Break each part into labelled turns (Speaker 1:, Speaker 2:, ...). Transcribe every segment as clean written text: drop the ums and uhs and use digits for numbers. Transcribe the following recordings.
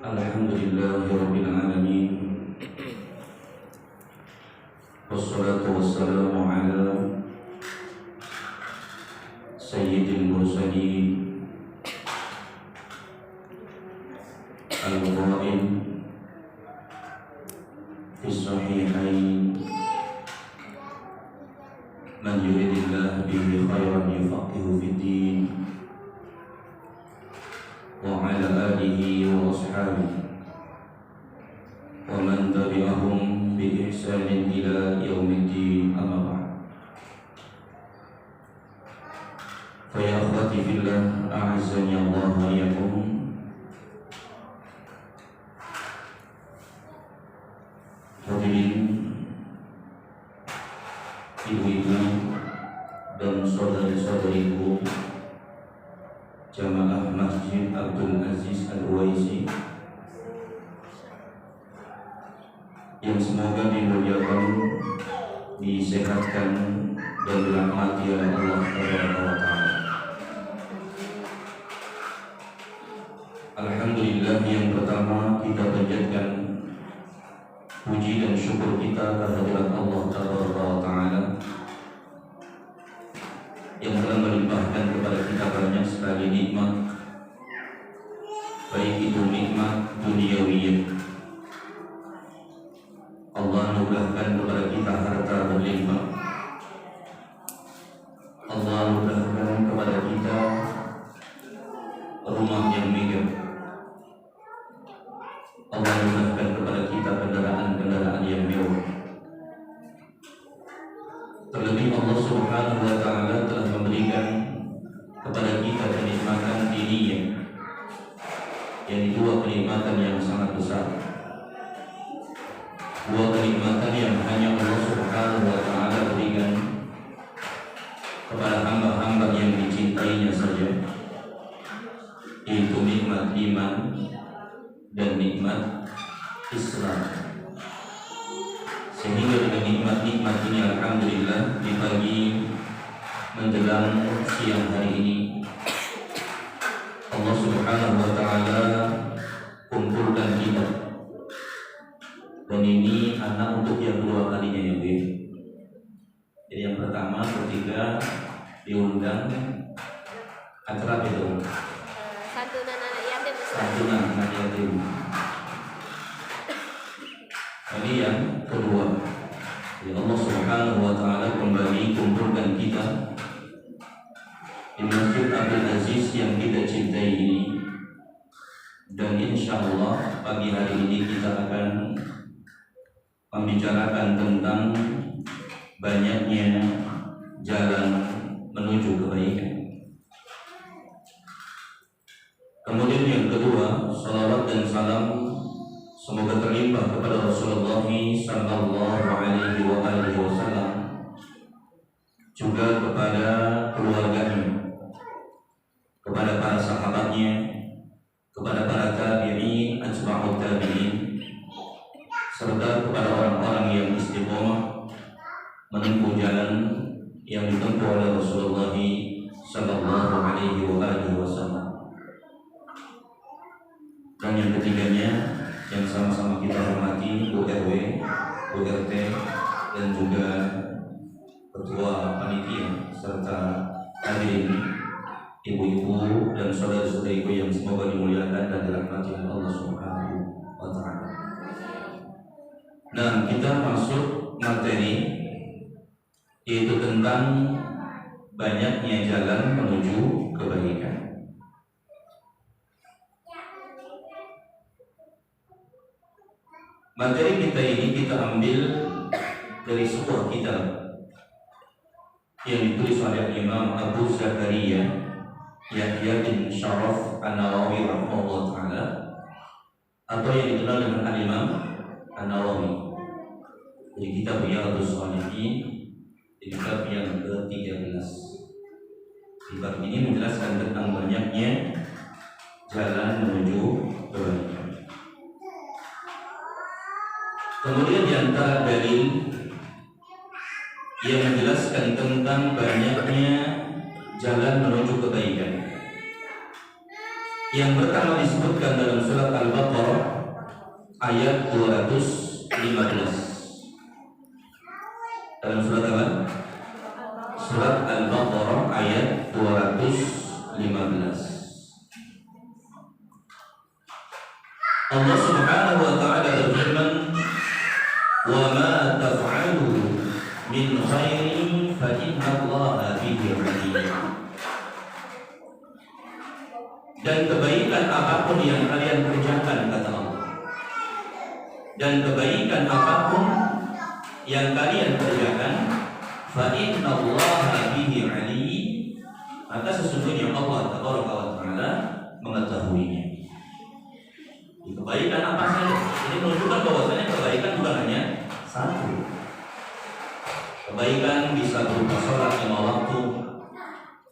Speaker 1: Alhamdulillahirabbil alamin. Wassalatu wassalamu ala sayyidil mursalin al-qail fi sahihain man yuridillahu bihi khairan yufaqihu fid din wa ala alihi wa ashabihi wa man tabi'ahum bi ihsanin ila yaumiddin, amma ba'd. Fa ya akhwati fillah, a'azzani Allah wa iyyakum. Hadirin ibu-ibu dan saudari-saudariku Jamaah Masjid Abdul Aziz Al-Uwaisi yang semoga dimuliakan, disehatkan dan dirahmati oleh Allah Subhanahu wa taala. Alhamdulillah, yang pertama kita panjatkan puji dan syukur kita kehadirat Allah Subhanahu wa taala yang telah melimpahkan kepada kita banyak sekali nikmat, baik itu nikmat duniawiyah. Allah anugerahkan kepada kita harta berlimpah. Allah anugerahkan kepada kita rumah yang megah. Allah anugerahkan kepada kita kendaraan-kendaraan yang mewah. Terlebih Allah Subhanahu wa taala telah memberikan kepada kita kenikmatan diniyah, yang dua kenikmatan yang sangat besar, dua kenikmatan yang hanya Allah Subhanahu wa taala berikan kepada hamba-hamba yang dicintainya saja, yaitu nikmat iman dan nikmat Islam. Sehingga dengan nikmat-nikmat ini alhamdulillah di pagi menjelang siang hari ini Allah Subhanahu wa taala kumpulkan kita. Dan ini anak untuk yang dua kalinya ya, Bu. Jadi yang pertama ketika diundang acara itu
Speaker 2: santunan anak yatim.
Speaker 1: Santunan anak yatim. Ini yang kedua, ya Allah Subhanahu wa taala kembali kumpulkan kita di Masjid Abdul Aziz yang kita cintai ini. Dan insya Allah pagi hari ini kita akan membicarakan tentang banyaknya jalan menuju kebaikan. Kemudian yang kedua, salawat dan salam semoga terlimpah kepada Rasulullah sallallahu alaihi wasallam, juga kepada keluarganya, kepada para sahabatnya, kepada para tabi'in, atba'ut tabi'in, serta kepada orang-orang yang istiqomah menempuh jalan yang ditempuh oleh Rasulullah sallallahu alaihi wasallam. Dan yang ketiganya yang sama-sama kita hormati, Bu RW, Bu RT, dan juga ketua panitia serta hadirin ibu-ibu dan saudara-saudariku yang semoga dimuliakan dan dirahmati oleh Allah Subhanahu wa taala. Nah, kita masuk materi, yaitu tentang banyaknya jalan menuju kebaikan. Materi kita ini kita ambil dari sebuah kitab yang ditulis oleh Imam Abu Zakaria Yahya bin Sharaf An-Nawawi rahimahullah taala, atau yang dikenal dengan Al-Imam An-Nawawi. Jadi kitab Riyadhus Shalihin, kitab yang ke-13. Kitab ini menjelaskan tentang banyaknya jalan menuju kebaikan. Kemudian di antara dalil yang menjelaskan tentang banyaknya jalan menuju kebaikan Yang pertama disebutkan dalam surat Al-Baqarah ayat 215. Dalam surat apa? Surat Al-Baqarah ayat 215. Allah Subhanahu wa taala berfirman, "Wa ma taf'alu min khairin fa innallaha bihi 'alim." Dan kebaikan apapun yang kalian kerjakan, kata Allah, dan kebaikan apapun yang kalian kerjakan, fa innallaha bihi 'alim, maka sesungguhnya Allah Tabaraka wa taala mengetahuinya. Kebaikan apa saja. Ini menunjukkan bahwasanya kebaikan bukan hanya satu. Kebaikan bisa berupa sholat 5 waktu,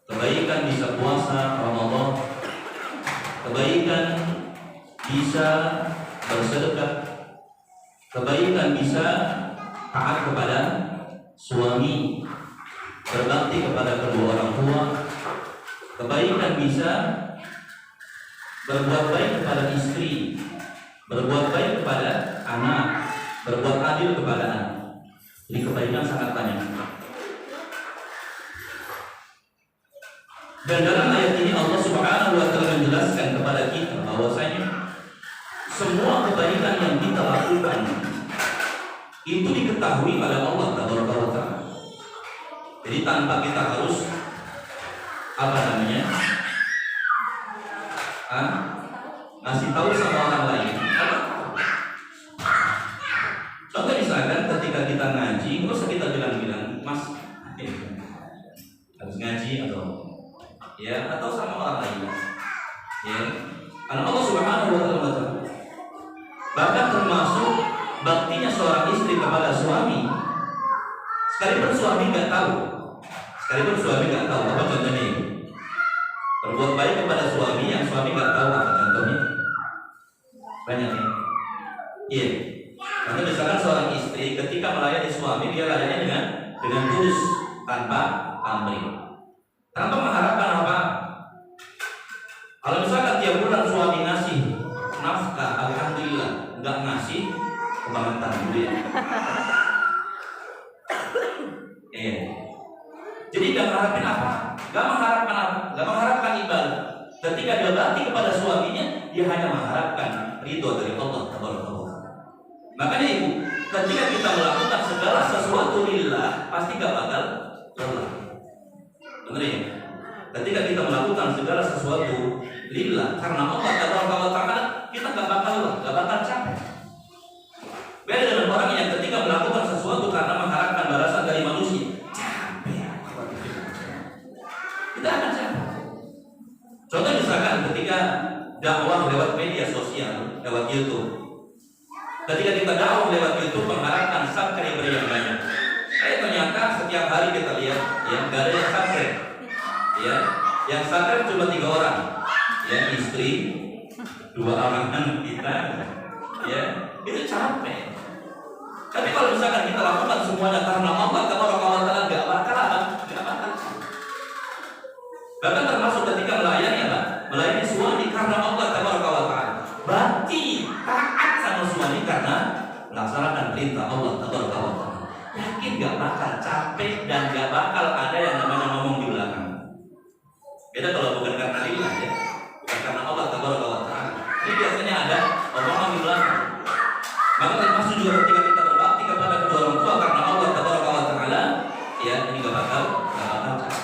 Speaker 1: kebaikan bisa puasa Ramadan, kebaikan bisa bersedekah, kebaikan bisa taat kepada suami, berbakti kepada kedua orang tua, kebaikan bisa berbuat baik kepada istri, berbuat baik kepada anak, berbuat adil kepada anak. Jadi kebaikan sangat banyak. Dan dalam ayat ini Allah Subhanahu wa taala menjelaskan kepada kita bahwasanya semua kebaikan yang kita lakukan itu diketahui oleh Allah Taala. Jadi tanpa kita harus ngasih tahu sama orang lain. Contoh misalkan ketika kita ngaji, nggak usah kita bilang-bilang, Mas, harus ngaji atau sama orang lain. Ya, karena Allah Subhanahu wa taala bahkan termasuk baktinya seorang istri kepada suami. Sekalipun suami nggak tahu apa contohnya ini. Berbuat baik kepada suami yang suami nggak tahu apa contohnya. Banyak ya. Iya. Karena misalkan seorang istri ketika melayani suami, dia layani dengan tulus, tanpa pamrih, tanpa mengharapkan apa. Kalau misalkan tiap bulan suami ngasih nafkah, alhamdulillah. Nggak ngasih, kebangetan dulu ya. Jadi nggak mengharapkan apa, nggak mengharapkan ibadah. Ketika dia bakti kepada suaminya, dia hanya mengharapkan ridho dari Allah Taala. Makanya ibu, ketika kita melakukan segala sesuatu lillah, pasti gak bakal lelah. Benar ya? Ketika kita melakukan segala sesuatu lillah karena Allah Taala, kita gak bakal lelah, gak bakal capek. Beda dengan orang yang ketika melakukan sesuatu karena mengharapkan balasan dari manusia, capek. Kita akan capek. Contoh misalkan ketika dakwah lewat media sosial, lewat YouTube. Ketika kita dakwah lewat YouTube mengharapkan subscriber yang banyak, ternyata setiap hari kita lihat, ya, nggak ada yang subscribe, ya, yang subscribe cuma 3 orang, ya, istri, 2 orang anak kita, ya, itu capek. Tapi kalau misalkan kita lakukan semuanya karena Allah Taala, nggak bakal. Bahkan termasuk ketika melayani suami karena Allah Taala, bakti taat sama suami karena melaksanakan perintah Allah Taala. Yakin gak bakal capek dan gak bakal ada yang namanya ngomong di belakang. Beda kalau bukan karena lillah, ya, bukan karena Allah Taala. Ini biasanya ada omongan di belakang. Maka termasuk juga ketika kita berbakti kepada kedua orang tua karena Allah Taala, ya, ini gak bakal capek.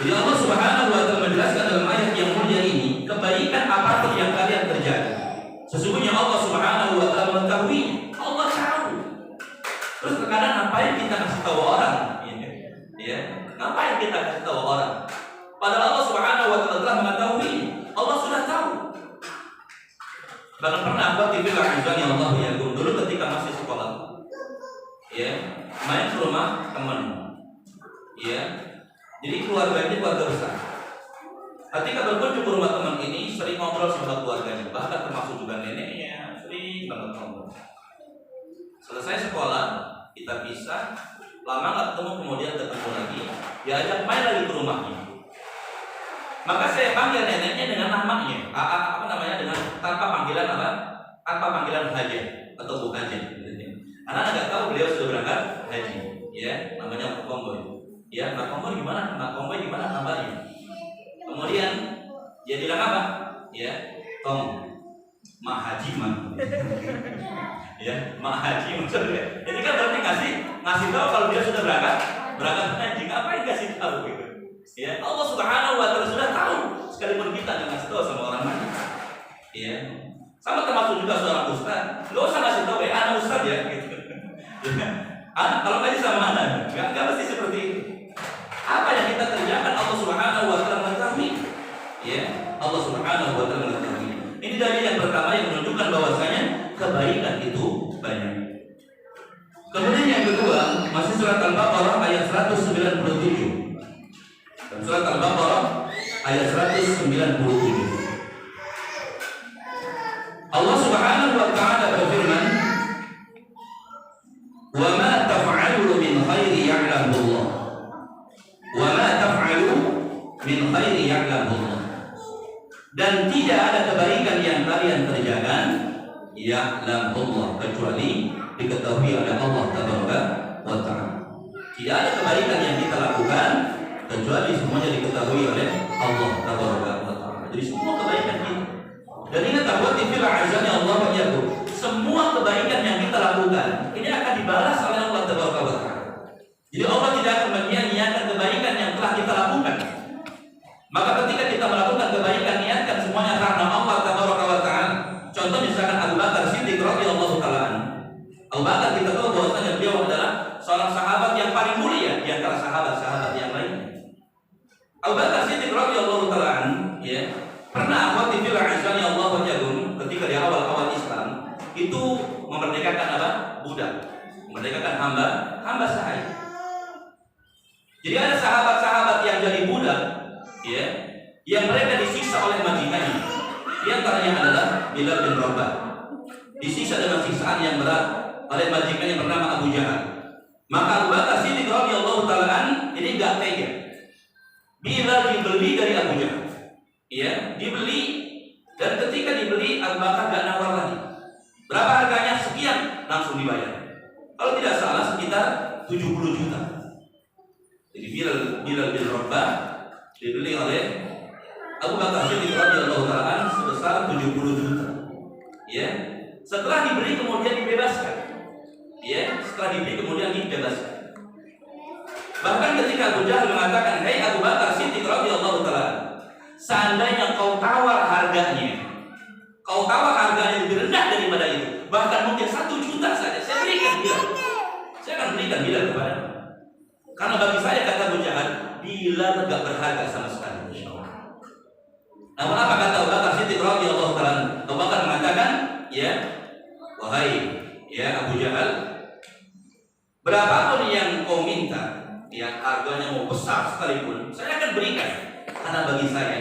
Speaker 1: Jadi Allah Subhanahu wa taala menjelaskan dalam ayat yang mulia ini, kebaikan apapun yang kalian kerjakan, sesungguhnya Allah Subhanahu wa taala mengetahui, Allah tahu. Terus terkadang ngapain kita kasih tahu orang? Ya, ngapain kita kasih tahu orang? Padahal Allah Subhanahu wa taala telah mengetahui, Allah sudah tahu. Bahkan pernah waktu itu Allah ya, dulu ketika masih sekolah, ya, main ke rumah teman, ya. Jadi keluarga ini keluarga besar. Ketika berkunjung ke rumah teman ini, sering ngobrol sama keluarganya, bahkan termasuk juga neneknya, sering banget ngobrol. Selesai sekolah, kita pisah, lama nggak ketemu, kemudian ketemu lagi, diajak main lagi ke rumahnya. Maka saya panggil neneknya dengan namanya, apa namanya, dengan tanpa panggilan apa? Tanpa panggilan haji atau bu haji. Anak nggak tahu beliau sudah berangkat haji, ya, namanya Pak Komboy. Ya, Pak Komboy gimana? Pak Komboy gimana kabarnya? Kemudian dia bilang apa? Ya, Tom, Mak Haji mah. Ya, Mak Haji maksudnya. Jadi kan berarti ngasih tahu kalau dia sudah berangkat haji. Ngapain kasih tahu gitu? Ya, Allah Subhanahu wa taala sudah tahu, sekalipun kita nggak ngasih tahu sama orang lain. Ya. Sama termasuk juga seorang ustaz, nggak usah ngasih tahu ya, anak ustaz ya gitu. Anak kalau ngaji sama anak, nggak mesti seperti itu. Apa yang kita kerjakan Allah Subhanahu wa taala mengetahui. Ya, Allah Subhanahu wa taala mengetahui. Ini dalil yang pertama yang menunjukkan bahwasanya kebaikan itu banyak. Kemudian yang kedua, masih surat Al-Baqarah ayat 197. Dan surat Al-Baqarah ayat 197. Allah Subhanahu wa taala berfirman, "Wa ma taf'alu min khairi ya'lamu Allah." Wa ma taf'alu min khairi ya'lamu Allah. Dan tidak ada kebaikan yang kalian kerjakan ya'lamu Allah kecuali diketahui oleh Allah Tabaraka wa taala. Tidak ada kebaikan yang kita lakukan kecuali semuanya diketahui oleh Allah Tabaraka wa taala. Jadi semua kebaikan kita. Dan ingat akhwati fil azani Allah wa iyyakum, semua kebaikan yang kita lakukan ini akan dibalas oleh Allah Tabaraka wa taala. Jadi Allah tidak akan menyia-nyiakan kebaikan yang telah kita lakukan. Maka ketika kita melakukan kebaikan, niatkan semuanya karena Allah Tabaraka wa taala. Contoh misalkan Abu Bakar Siddiq radhiyallahu taala. Abu Bakar kita tahu bahwasanya beliau adalah seorang sahabat yang paling mulia di antara sahabat-sahabat yang lain. Abu Bakar Siddiq radhiyallahu taala, ya, pernah akhwati fil azani Allah wa iyyakum ketika di awal-awal Islam itu memerdekakan apa? Budak. Memerdekakan hamba sahaya. Jadi ada sahabat-sahabat yang jadi budak, ya, yang mereka disiksa oleh majikannya. Di antaranya adalah Bilal bin Rabah. Disiksa dengan siksaan yang berat oleh majikannya bernama Abu Jahal. Maka Abu Bakar Siddiq radhiyallahu taala ini enggak tega. Bilal dibeli dari Abu Jahal. Ya, dibeli, dan ketika dibeli Abu Bakar enggak nawar lagi. Berapa harganya? Sekian, langsung dibayar. Kalau tidak salah sekitar 70 juta. Jadi Bilal bin Rabah dibeli oleh Abu Bakar Siddiq radhiyallahu taala sebesar 70 juta. Ya. Setelah dibeli kemudian dibebaskan. Ya, setelah dibeli kemudian dibebaskan. Bahkan ketika Abu Jahal mengatakan, "Hei Abu Bakar Siddiq radhiyallahu taala, seandainya kau tawar harganya lebih rendah daripada itu, bahkan mungkin 1 juta saja, saya berikan Bilal. Saya akan berikan Bilal kepada. Karena bagi saya," kata Abu Jahal, "Bilal gak berharga sama sekali." Namun apa kata Abu Bakar Siddiq radhiyallahu taala? Abu Bakar mengatakan, "Ya, wahai ya Abu Jahal, berapapun yang kau minta, yang harganya mau besar sekalipun, saya akan berikan. Karena bagi saya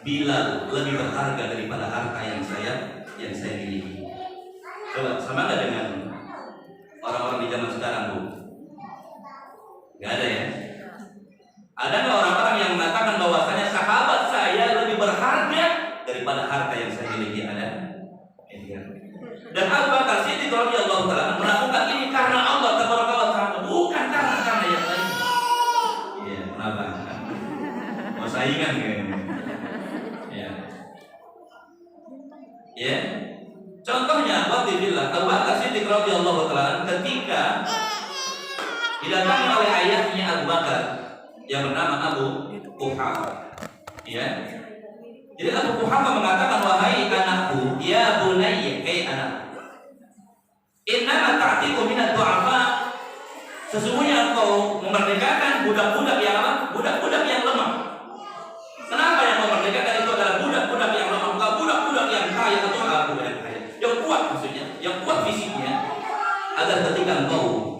Speaker 1: Bilal lebih berharga daripada harta yang saya miliki." Coba sama nggak dengan orang-orang di zaman sekarang, Bu? Nggak ada ya? Ada nggak orang-orang yang mengatakan bahwasanya sahabat saya lebih berharga daripada harta yang saya miliki? Ada? Dan Abu Bakar Siddiq radhiyallahu taala melakukan ini karena Allah Tabaraka wa taala, bukan karena yang lain. Iya, kenapa? Mau saingan kayaknya. Ya. Contohnya waktu billah Abu Bakar Siddiq radhiyallahu taala ketika didatangi oleh ayahnya Abu Bakar yang bernama Abu Quhafah. Ya. Jadi Abu Quhafah mengatakan, "Wahai anakku, ya bunayya, hai anakku, innama ta'tiqu minad du'afa." Sesungguhnya engkau memerdekakan budak-budak yang apa? Budak-budak yang lemah. Kenapa yang memerdekakan itu adalah budak-budak yang lemah, bukan budak-budak yang kaya atau budak yang kaya. Yang kuat maksudnya, yang kuat fisiknya, agar ketika engkau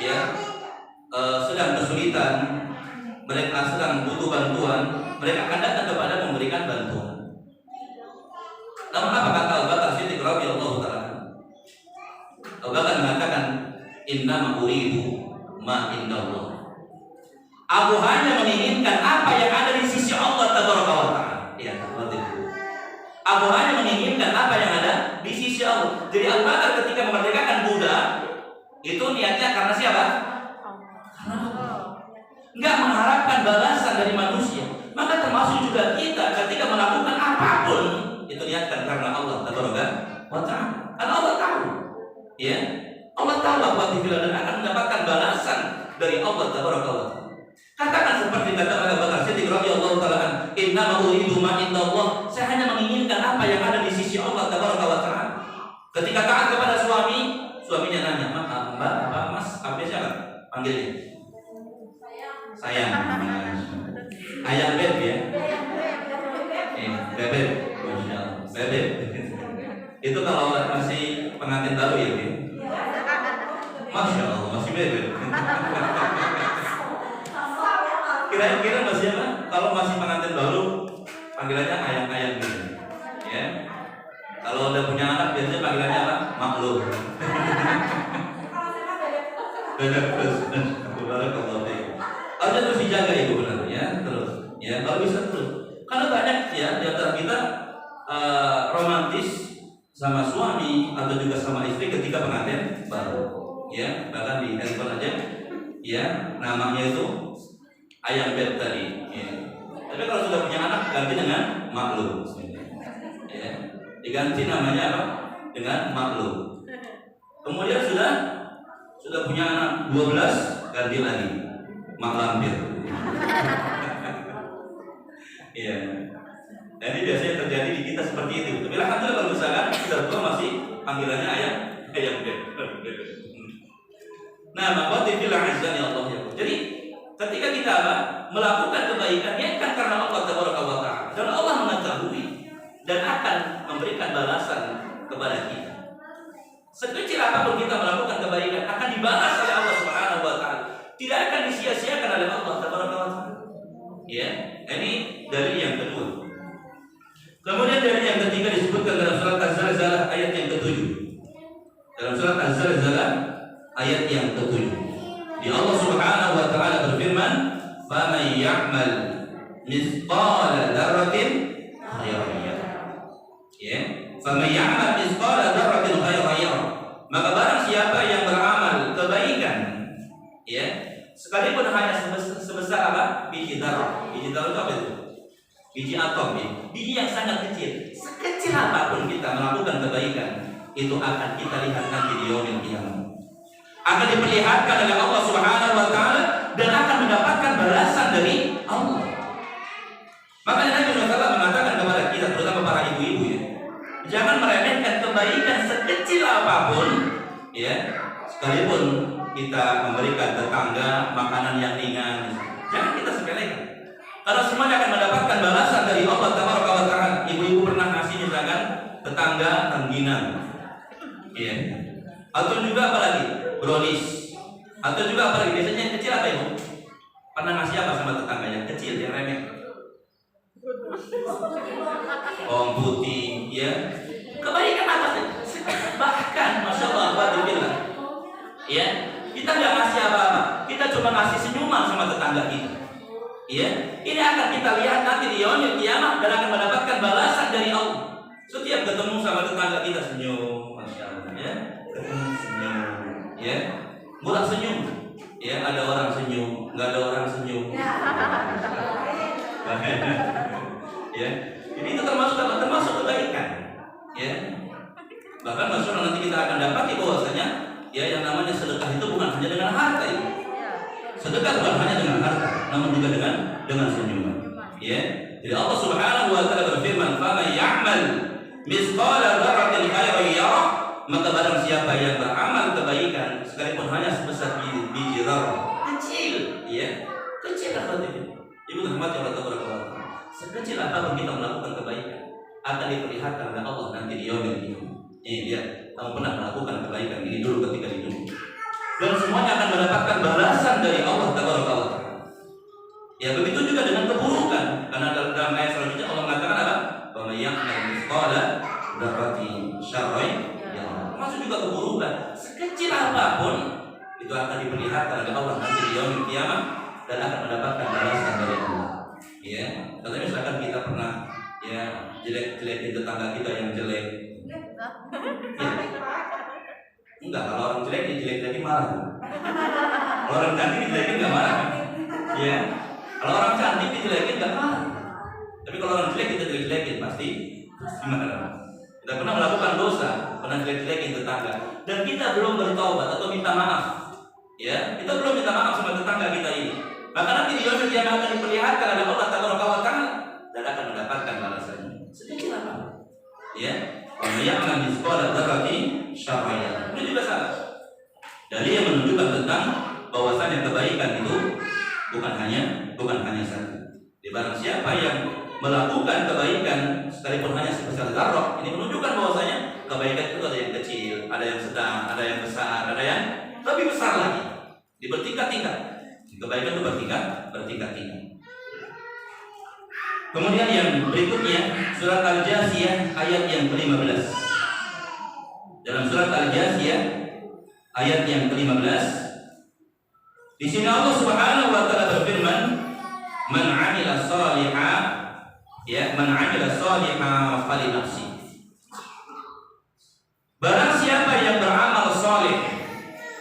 Speaker 1: ya sedang kesulitan, mereka sedang butuh bantuan, mereka akan datang kepada memberikan bantuan. Namun apa kata Abu Bakar Siddiq radhiyallahu taala? Abu Bakar mengatakan, "Inna uridu ma indallah." Aku hanya menginginkan apa yang ada di sisi Allah Tabaraka wa taala. niatnya karena siapa? Karena Allah. Nggak mengharapkan balasan dari manusia. Maka termasuk juga kita ketika melakukan apapun itu niatkan karena Allah Tabaraka wa Ta'ala. Karena Allah tahu, ya, Allah tahu bahwa dan akan mendapatkan balasan dari Allah Tabaraka wa Ta'ala. Katakan seperti kata Abu Bakar Siddiq radhiyallahu taala, "Inna uridu ma indallah." Saya hanya menginginkan apa yang ada di sisi Allah Tabaraka wa Ta'ala. Ketika taat kepada suaminya nanya, "Mbak, apa Mas, apa siapa?" Panggilnya. Sayang. Ayam beb ya. Bebek. Masya Allah. Bebek. Itu kalau masih pengantin baru ya, Beb? Masya Allah, masih bebek. Kira-kira masih apa? Kalau masih pengantin baru, panggilannya ayam-ayam gitu. Ya. Kalau udah punya anak biasanya panggilannya apa? Maklum. Beda terus. Harusnya terus dijaga itu benar ya, terus. Ya, kalau bisa terus. Karena banyak ya di antara kita romantis sama suami atau juga sama istri ketika pengantin baru. Ya, bahkan di handphone aja ya namanya itu ayam beb tadi ya. Tapi kalau sudah punya anak ganti dengan maklum ya. Diganti namanya apa? Dengan maklum. Kemudian sudah punya anak 12 ganti lagi mak lampir. Iya. Jadi biasanya terjadi di kita seperti itu. Tapi alhamdulillah kalau misalkan sudah tua masih panggilannya ayam beb. Nah, maka fillah azza ya Allah ya. Jadi ketika kita melakukan kebaikan niatkan karena Allah Tabaraka wa Ta'ala. Dan Allah mengetahui dan akan memberikan balasan kepada kita. Sekecil apapun kita melakukan kebaikan akan dibalas oleh Allah Subhanahu wa Ta'ala. Tidak akan disia-siakan oleh Allah Tabaraka wa Ta'ala. Ya, ini dari yang kedua. Kemudian dari yang ketiga disebutkan dalam surat Az-Zalzalah ayat yang ke-7. Dalam surat Az-Zalzalah ayat yang ke-7. Di Allah Subhanahu wa Ta'ala berfirman, "Faman ya'mal mithqala dzarratin khairan yarah." Ya, "Faman ya'mal mithqala dzarratin khairan yarah." Maka barang siapa yang beramal kebaikan, ya, sekalipun hanya sebesar apa? Biji dzarrah. Biji dzarrah itu apa itu? Biji atom ya. Biji yang sangat kecil. Sekecil apapun kita melakukan kebaikan, itu akan kita lihat nanti di yaumil qiyamah. Akan diperlihatkan oleh Allah Subhanahu wa Ta'ala dan akan mendapatkan balasan dari Allah. Makanya Nabi SAW mengatakan kepada kita, terutama para ibu-ibu ya, jangan meremehkan kebaikan sekecil apapun, ya, sekalipun kita memberikan tetangga makanan yang ringan, jangan kita sepelekan. Karena semuanya akan mendapatkan balasan dari Allah Tabaraka wa Ta'ala. Ibu-ibu pernah ngasih misalkan tetangga rengginang, ya, atau juga apa lagi? Brownies, atau juga apa lagi? Biasanya yang kecil apa ibu? Pernah ngasih apa sama tetangga yang kecil, yang remeh? Bawang putih, ya. Kebaikan apa sih? Bahkan, masya Allah, alhamdulillah, ya, kita nggak ngasih apa-apa, kita cuma ngasih senyuman sama tetangga kita. Ya, ini akan kita lihat nanti di yaumil qiyamah dan akan mendapatkan balasan dari Allah. Setiap ketemu sama tetangga kita senyum, masya Allah, ya, ketemu senyum, ya, murah senyum, ya, ada orang senyum, nggak ada orang senyum, ya, jadi itu termasuk kebaikan, ya. Bahkan masya Allah nanti kita akan dapati bahwasanya, ya, yang namanya sedekah itu bukan hanya dengan harta itu. Sedekah bukan hanya dengan harta, namun juga dengan senyuman. Ya, jadi Allah Subhanahu wa Ta'ala berfirman, "Faman ya'mal mithqala dzarratin khairan yarah." Maka barang siapa yang beramal kebaikan sekalipun hanya sebesar biji zarrah, kecil, ya, kecil apa-apa. Ibu rahmati Allah Taala. Sekecil apapun kita melakukan kebaikan akan diperlihatkan oleh Allah nanti di yaumil qiyamah. Ini dia, kamu pernah melakukan kebaikan ini dulu ketika di dunia. Dan semuanya akan mendapatkan balasan dari Allah Tabaraka wa Ta'ala. Ya, begitu juga dengan keburukan. Karena dalam ayat selanjutnya Allah mengatakan apa? "Wa may ya'mal mithqala dzarratin syarran yarah." Maksud juga keburukan. Sekecil apapun itu akan diperlihatkan oleh Allah nanti di yaumil qiyamah dan akan mendapatkan balasan dari Allah. Ya, contohnya misalkan kita pernah ya jelek-jelekin tetangga kita yang jelek. Ya. Enggak, kalau orang jelek dijelek-jelekin marah. Kalau orang cantik dijelekin nggak marah. Ya. Kalau orang cantik dijelekin nggak marah. Tapi kalau orang jelek kita jelek-jelekin pasti marah. Kita pernah melakukan dosa, pernah jelek-jelekin tetangga, dan kita belum bertobat atau minta maaf. Ya, kita belum minta maaf sama tetangga kita ini. Maka nanti di yaumil qiyamah akan diperlihatkan oleh Allah Taala dan akan mendapatkan balasannya. Sedikit apa? Ya. Kalau yang akan disekolah dzarrati syar'iyah. Itu juga salah. Dalil yang menunjukkan tentang bahwasannya kebaikan itu bukan hanya satu. Di barang siapa yang melakukan kebaikan sekalipun hanya sebesar zarrah, ini menunjukkan bahwasanya kebaikan itu ada yang kecil, ada yang sedang, ada yang besar, ada yang lebih besar lagi. Di bertingkat-tingkat. Kebaikan itu bertingkat-tingkat. Kemudian yang berikutnya surat Al-Jasiyah ayat yang ke-15. Dalam surat Al-Jasiyah ayat yang ke-15, di sini Allah Subhanahu wa taala berfirman, "Man 'amila shalihan" ya, "man 'amila shalihan falinafsi." Barang siapa yang beramal saleh,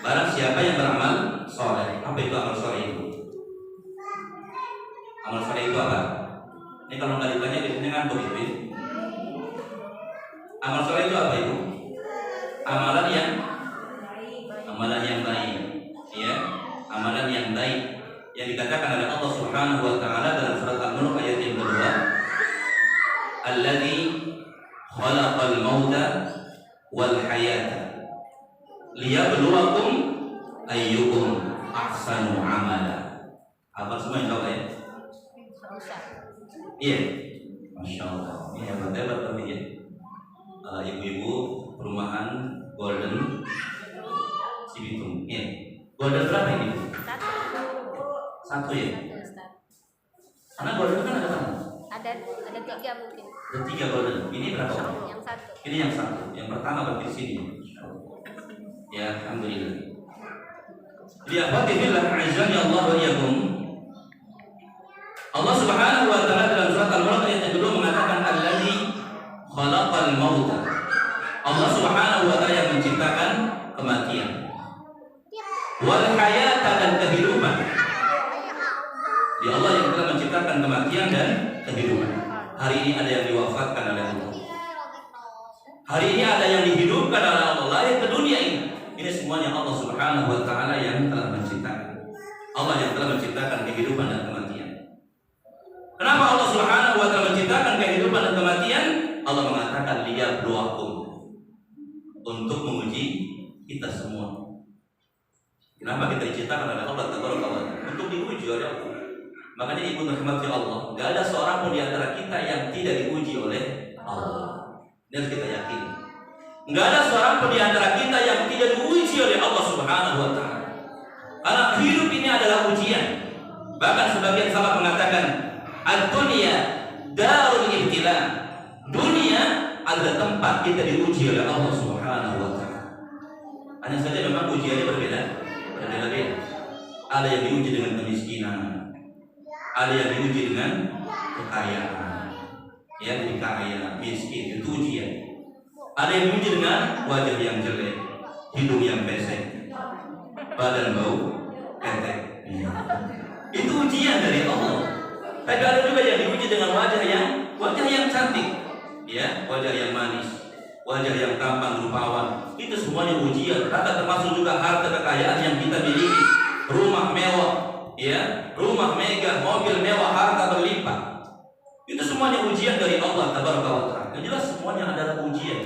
Speaker 1: barang siapa yang beramal saleh. Apa itu amal saleh itu? Amal saleh itu apa? Ini kalau nggak ditanya biasanya ngantuk itu. Amal saleh itu apa itu? Amalan yang baik, ya, amalan yang baik yang dikatakan oleh Allah Subhanahu wa taala dalam surat Al-Mulk ayat yang kedua, "Alladzi khalaqal mauta wal hayata liyabluwakum ayyukum ahsanu amala." Apa semua yang tahu ya? Iya, masya Allah. Ini hebat berarti ya. Ibu-ibu perumahan Golden Cibitung. Iya. Golden berapa ini? Satu ya. Karena Golden kan ada berapa?
Speaker 2: Ada 3 mungkin.
Speaker 1: Ada 3 Golden. Ini berapa?
Speaker 2: Yang satu.
Speaker 1: Ini yang satu. Yang pertama berarti sini. Ya, alhamdulillah. Jadi akhwatillah azza Allah wa iyyakum. Allah Subhanahu wa taala dalam surat Al-Mulk ayat yang kedua mengatakan allazi khalaqal mauta. Allah Subhanahu wa taala yang menciptakan kematian. Wal hayata dan kehidupan. Di Allah yang telah menciptakan kematian dan kehidupan. Hari ini ada yang diwafatkan oleh Allah. Hari ini ada yang dihidupkan oleh Allah. Lahir ke dunia ini. Ini semuanya Allah Subhanahu wa taala yang telah menciptakan. Allah yang telah menciptakan kehidupan dan kematian. Kenapa Allah Subhanahu wa taala menciptakan kehidupan dan kematian? Allah mengatakan liyabluwakum, untuk menguji kita semua. Kenapa kita diciptakan oleh Allah Taala? Untuk diuji oleh Allah. Makanya ibu rahmati Allah, enggak ada seorang pun di antara kita yang tidak diuji oleh Allah. Ini harus kita yakini. Enggak ada seorang pun di antara kita yang tidak diuji oleh Allah Subhanahu wa taala. Karena hidup ini adalah ujian. Bahkan sebagian salaf mengatakan ad-dunya darul ibtila. Dunia adalah tempat kita diuji oleh Allah Subhanahu wa taala. Hanya saja memang ujiannya berbeda-beda. Ada yang diuji dengan kemiskinan, ada yang diuji dengan kekayaan. Ya, jadi kaya, miskin itu ujian. Ada yang diuji dengan wajah yang jelek, hidung yang pesek, badan bau ketek. Itu ujian dari Allah. Tapi ada juga yang diuji dengan wajah yang cantik, ya, wajah yang manis, wajah yang tampan rupawan. Itu semuanya ujian. Termasuk juga harta kekayaan yang kita miliki, rumah mewah, ya, rumah megah, mobil mewah, harta berlimpah. Itu semuanya ujian dari Allah Tabaraka wa Ta'ala. Yang jelas semuanya adalah ujian,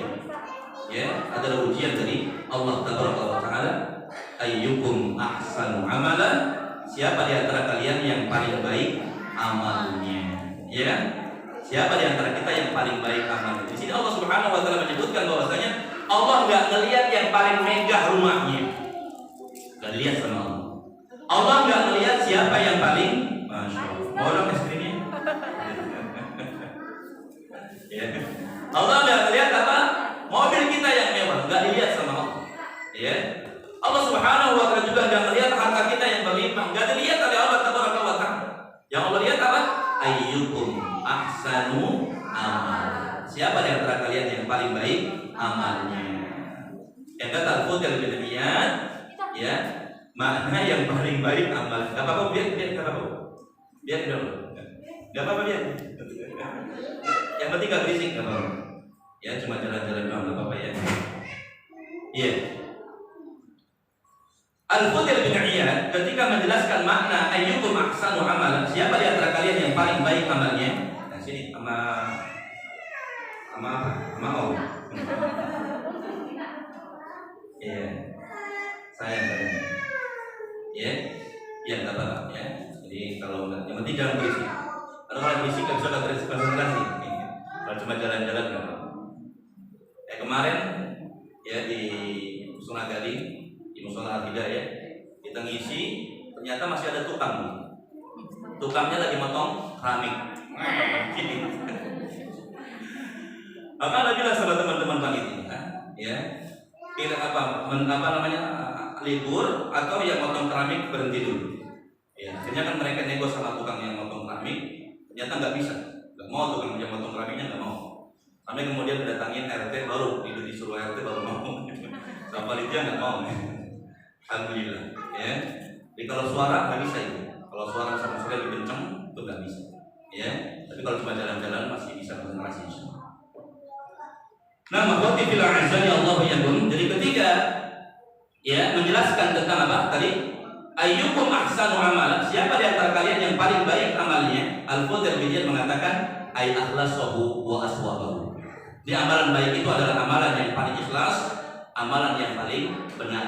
Speaker 1: ya, adalah ujian dari Allah Tabaraka wa Ta'ala. Ayyukum ahsanu amalan, siapa di antara kalian yang paling baik amalnya, ya, siapa di antara kita yang paling baik amalnya. Di sini Allah Subhanahu wa taala menyebutkan bahwasanya Allah enggak ngelihat yang paling megah rumahnya. Enggak dilihat sama Allah. Allah enggak ngelihat siapa yang paling, Masya Allah. Mau dong es krimnya? Ya. Allah enggak ngelihat apa? Mobil kita yang mewah, enggak dilihat sama Allah. Ya. Allah Subhanahu wa taala juga enggak ngelihat harta kita yang berlimpah, enggak dilihat oleh Allah Tabaraka wa taala. Yang Allah lihat apa? Ayyukum ahsanu amal. Siapa di antara kalian yang paling baik amalnya? Yang kata al-fudel bid'iyat, ya, makna yang paling baik amal. Gak apa-apa biar gak apa-apa. Biar dulu. Gak apa-apa biar. Yang penting gak berisik gak apa-apa. Ya cuma jalan-jalan doang gak apa-apa ya. Iya. Al-Fudel bin Iyad ketika menjelaskan makna ayyukum ahsanu amalan, siapa di antara kalian yang paling baik amalnya? Nah sini sama Om. Iya. Saya. Ya. Ya enggak apa-apa ya. Jadi kalau yang penting jangan berisik. Kalau berisik enggak bisa konsentrasi. Kalau cuma jalan-jalan enggak apa-apa. Kemarin ya di Musola Gading, di Musola Al-Hidayah, kita ngisi, ternyata masih ada tukang. Tukangnya lagi motong keramik. Maka lagi sama teman-teman panitia, ya. Kita apa namanya libur atau yang motong keramik berhenti dulu. Ya, akhirnya kan mereka nego sama tukang yang motong keramik, ternyata nggak bisa, nggak mau tukang yang motong keramiknya nggak mau. Sampai kemudian datangin RT baru, disuruh RT baru mau. Sama panitia nggak mau. Alhamdulillah, ya. Jadi kalau suara nggak bisa itu. Kalau suara sama sekali lebih kenceng itu nggak bisa, ya. Tapi kalau cuma jalan-jalan masih bisa konsentrasi. Nah, makhwati fil azza Allah yakum. Jadi ketiga, ya menjelaskan tentang apa tadi? Ayyukum ahsanu amalan. Siapa di antara kalian yang paling baik amalnya? Al-Fudel bin Iyad mengatakan ay akhlasahu wa aswabahu. Di amalan baik itu adalah amalan yang paling ikhlas, amalan yang paling benar.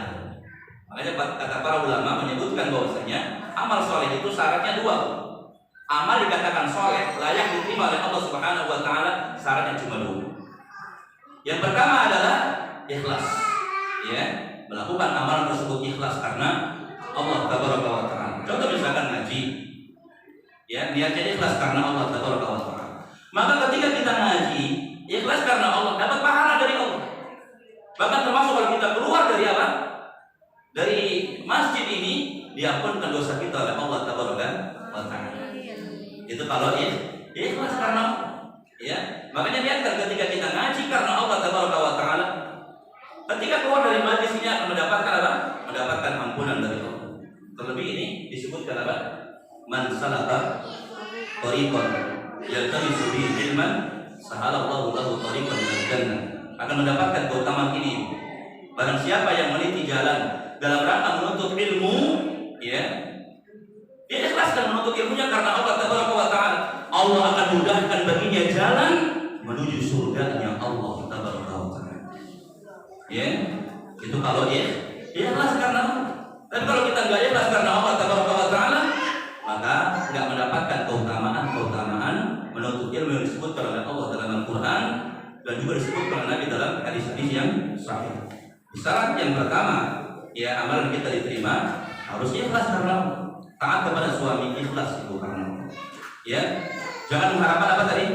Speaker 1: Makanya kata para ulama menyebutkan bahwasanya amal soleh itu syaratnya dua. Amal dikatakan soleh layak diterima oleh Allah Subhanahu Wa Taala syaratnya cuma dua. Yang pertama adalah ikhlas, ya, melakukan amalan tersebut ikhlas karena Allah Tabaraka wa Ta'ala. Contoh misalkan ngaji, ya, niatnya ikhlas karena Allah Tabaraka wa Ta'ala. Maka ketika kita ngaji, ikhlas karena Allah, dapat pahala dari Allah. Bahkan termasuk kalau kita keluar dari apa? Dari masjid ini, diampunkan dosa kita oleh Allah Tabaraka wa Ta'ala. Itu kalau ikhlas karena Allah. Ya, makanya lihatkan ketika kita ngaji karena Allah Tabaraka wa Ta'ala, ketika keluar dari majlis ini akan mendapatkan apa? Mendapatkan ampunan dari Allah. Terlebih ini disebutkan apa? Man salaka tariqan yaltamisu bihi ilman sahalallahu lahu tariqan ilal jannah. Akan mendapatkan keutamaan ini. Barang siapa yang meniti jalan dalam rangka menuntut ilmu, ya, dia ikhlaskan menuntut ilmunya karena Allah Tabaraka wa Ta'ala. Allah akan mudahkan baginya jalan menuju surganya Allah Tabaraka wa Ta'ala. Ya, itu kalau ikhlas karena Allah. Dan kalau kita nggak ikhlas karena Allah Tabaraka wa Ta'ala, maka nggak mendapatkan keutamaan menuntut ilmu yang disebutkan oleh Allah dalam Al-Quran dan juga disebutkan oleh Nabi dalam hadis-hadis yang sahih. Syarat yang pertama, ya, amalan kita diterima harus ikhlas karena Allah. Taat kepada suami ikhlas itu karena Allah. Ya, jangan mengharapkan apa tadi?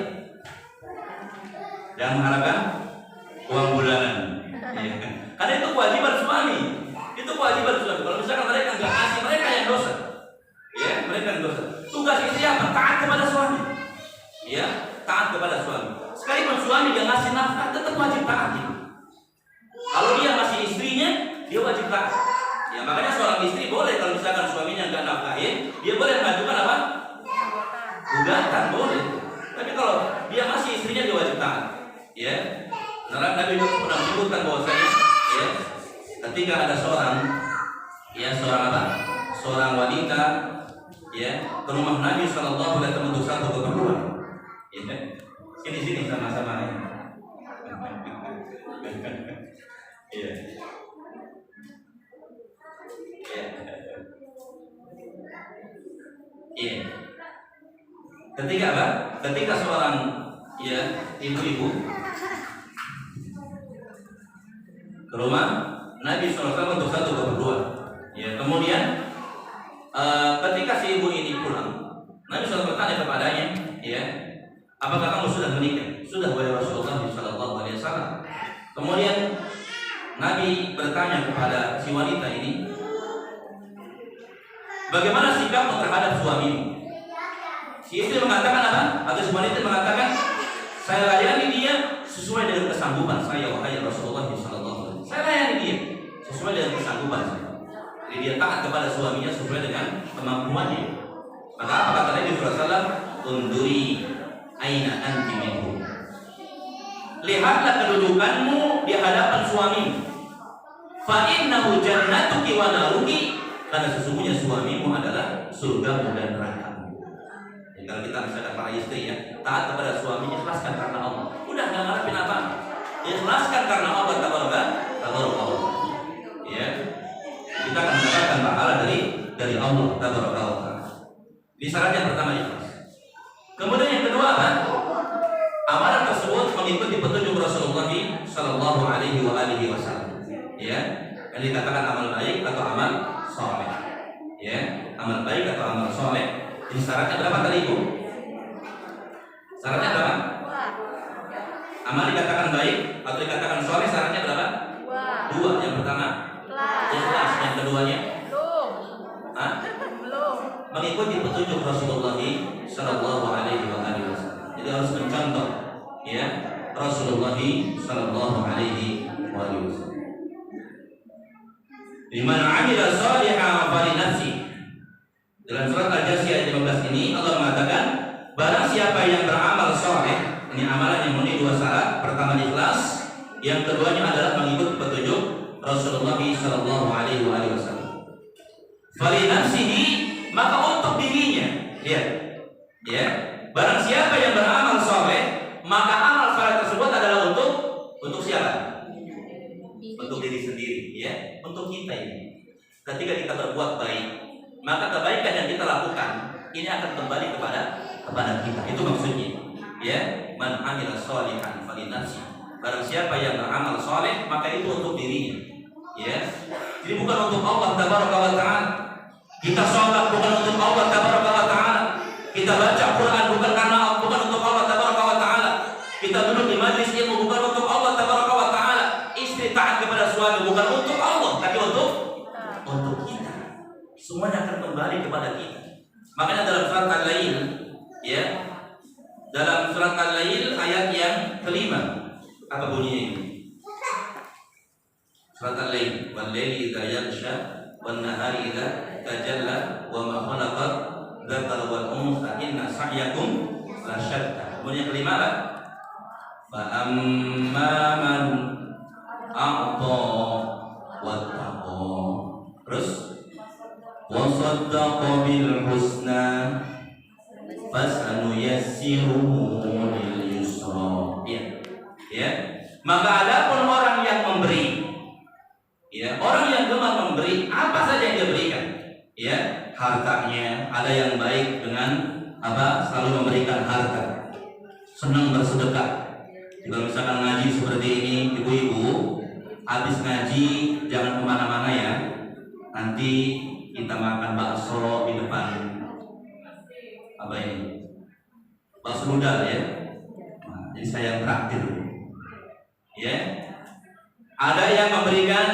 Speaker 1: Jangan mengharapkan uang bulanan. Ya. Karena itu kewajiban suami. Itu kewajiban suami. Kalau misalkan mereka nggak kasih, mereka yang dosa. Ya, mereka yang dosa. Tugas istri apa? Taat kepada suami. Ya, taat kepada suami. Sekalipun suami yang ngasih nafkah, tetap wajib taat. Kalau dia masih istrinya, dia wajib taat. Ya, makanya seorang istri boleh kalau misalkan suaminya nggak nafkahin, dia boleh mengajukan apa? Gugatan boleh. Tapi kalau dia masih istrinya, dia wajib taat. Ya, Nabi pernah menyebutkan bahwasanya, ya, ketika ada seorang apa? Seorang wanita, ya, ke rumah Nabi Shallallahu Alaihi Wasallam untuk satu keperluan. Ya, sini sama-sama. Iya. Iya. Ketika apa? Ketika seorang, ya, ibu-ibu ke rumah Nabi SAW untuk satu keperluan. Ya, kemudian ketika si ibu ini pulang, Nabi SAW bertanya kepadanya, ya, apakah kamu sudah menikah? Sudah, wahai Rasulullah SAW. Kemudian Nabi bertanya kepada si wanita ini, bagaimana sikapmu terhadap suamimu? Si istri mengatakan apa? Atau si wanita mengatakan, saya layani dia sesuai dengan kesanggupan saya, wahai Rasulullah SAW. Saya layani dia. sesuai dengan kesanggupan. Jadi dia taat kepada suaminya sesuai dengan kemampuannya. Maka apa kata Nabi SAW? Unduri aina anti minhu. Lihatlah kedudukanmu di hadapan suamimu. Fa innahu jannatuki wa naruki. Karena sesungguhnya suamimu adalah surgamu dan nerakamu. Jadi kalau kita misalkan para istri ya, taat kepada suami, ikhlaskan karena Allah. Udah nggak ngarepin apa. Ikhlaskan karena Allah tabaraka Allah. Ya. Kita akan mendapatkan pahala dari Allah tabaraka Allah. Ini syarat yang pertama ikhlas. Kemudian yang kedua apa? Amalan tersebut mengikuti petunjuk Rasulullah Sallallahu Alaihi Wasallam. Ya, yang dikatakan amal baik atau amal soleh. Ya, amal baik atau amal soleh. Ini syaratnya berapa tadi Ibu? Syaratnya berapa? Amal dikatakan baik atau dikatakan soleh, syaratnya berapa? Dua. Yang pertama ikhlas. Yang keduanya
Speaker 2: belum
Speaker 1: mengikuti petunjuk Rasulullah Sallallahu Alaihi Wasallam. Jadi harus mencontoh ya Rasulullah Sallallahu Alaihi Wasallam. Liman amila shalihan falinafsi. Dalam surat Al-Jasiyah ayat 15 ini Allah mengatakan barang siapa yang beramal soleh, ini amalan yang memenuhi dua syarat. Pertama ikhlas, yang keduanya adalah mengikut petunjuk Rasulullah Sallallahu Alaihi Wasallam. Falinafsihi, maka untuk dirinya. Lihat, ya. Barang siapa yang beramal soleh, maka amal soleh tersebut adalah untuk siapa? Untuk diri sendiri, ya, untuk kita ini. Ketika kita berbuat baik, maka kebaikan yang kita lakukan ini akan kembali kepada kita. Itu maksudnya, ya. Man amila sholihan falinafsi. Barang siapa yang beramal soleh, maka itu untuk dirinya, ya. Jadi bukan untuk Allah tabaraka wa taala. Kita sholat bukan untuk Allah tabaraka wa taala. Kita baca Quran bukan untuk Allah tabaraka wa taala. Kita duduk di majlis ilmu bukan untuk Allah tabaraka wa taala. Istri taat kepada suami bukan untuk Allah, tapi untuk kita. Semuanya akan kembali kepada kita. Makanya dalam surat Al-Lail, ya, dalam surat Al-Lail ayat yang kelima, apa bunyinya ini? Surat Al-Lail, wal laili idza yaghsha wan nahari idza tajalla wa ma khalaqa dzakara wal untha inna sa'yakum la syatta. Kemudian yang kelima apa? Fa amma man a'ta wattaqa. Terus wa saddaqa bil husna fasanuyassiruhu lil yusra. Ya. Maka adapun orang yang memberi, ya, orang yang gemar memberi, apa saja yang dia berikan, ya, hartanya, ada yang baik dengan apa? Selalu memberikan harta, senang bersedekah. Kalau misalkan ngaji seperti ini, ibu-ibu, habis ngaji jangan kemana-mana ya. Nanti kita makan bakso di depan apa ini? Bakso rudal ya. Nah, jadi saya yang traktir, ya. Ada yang memberikan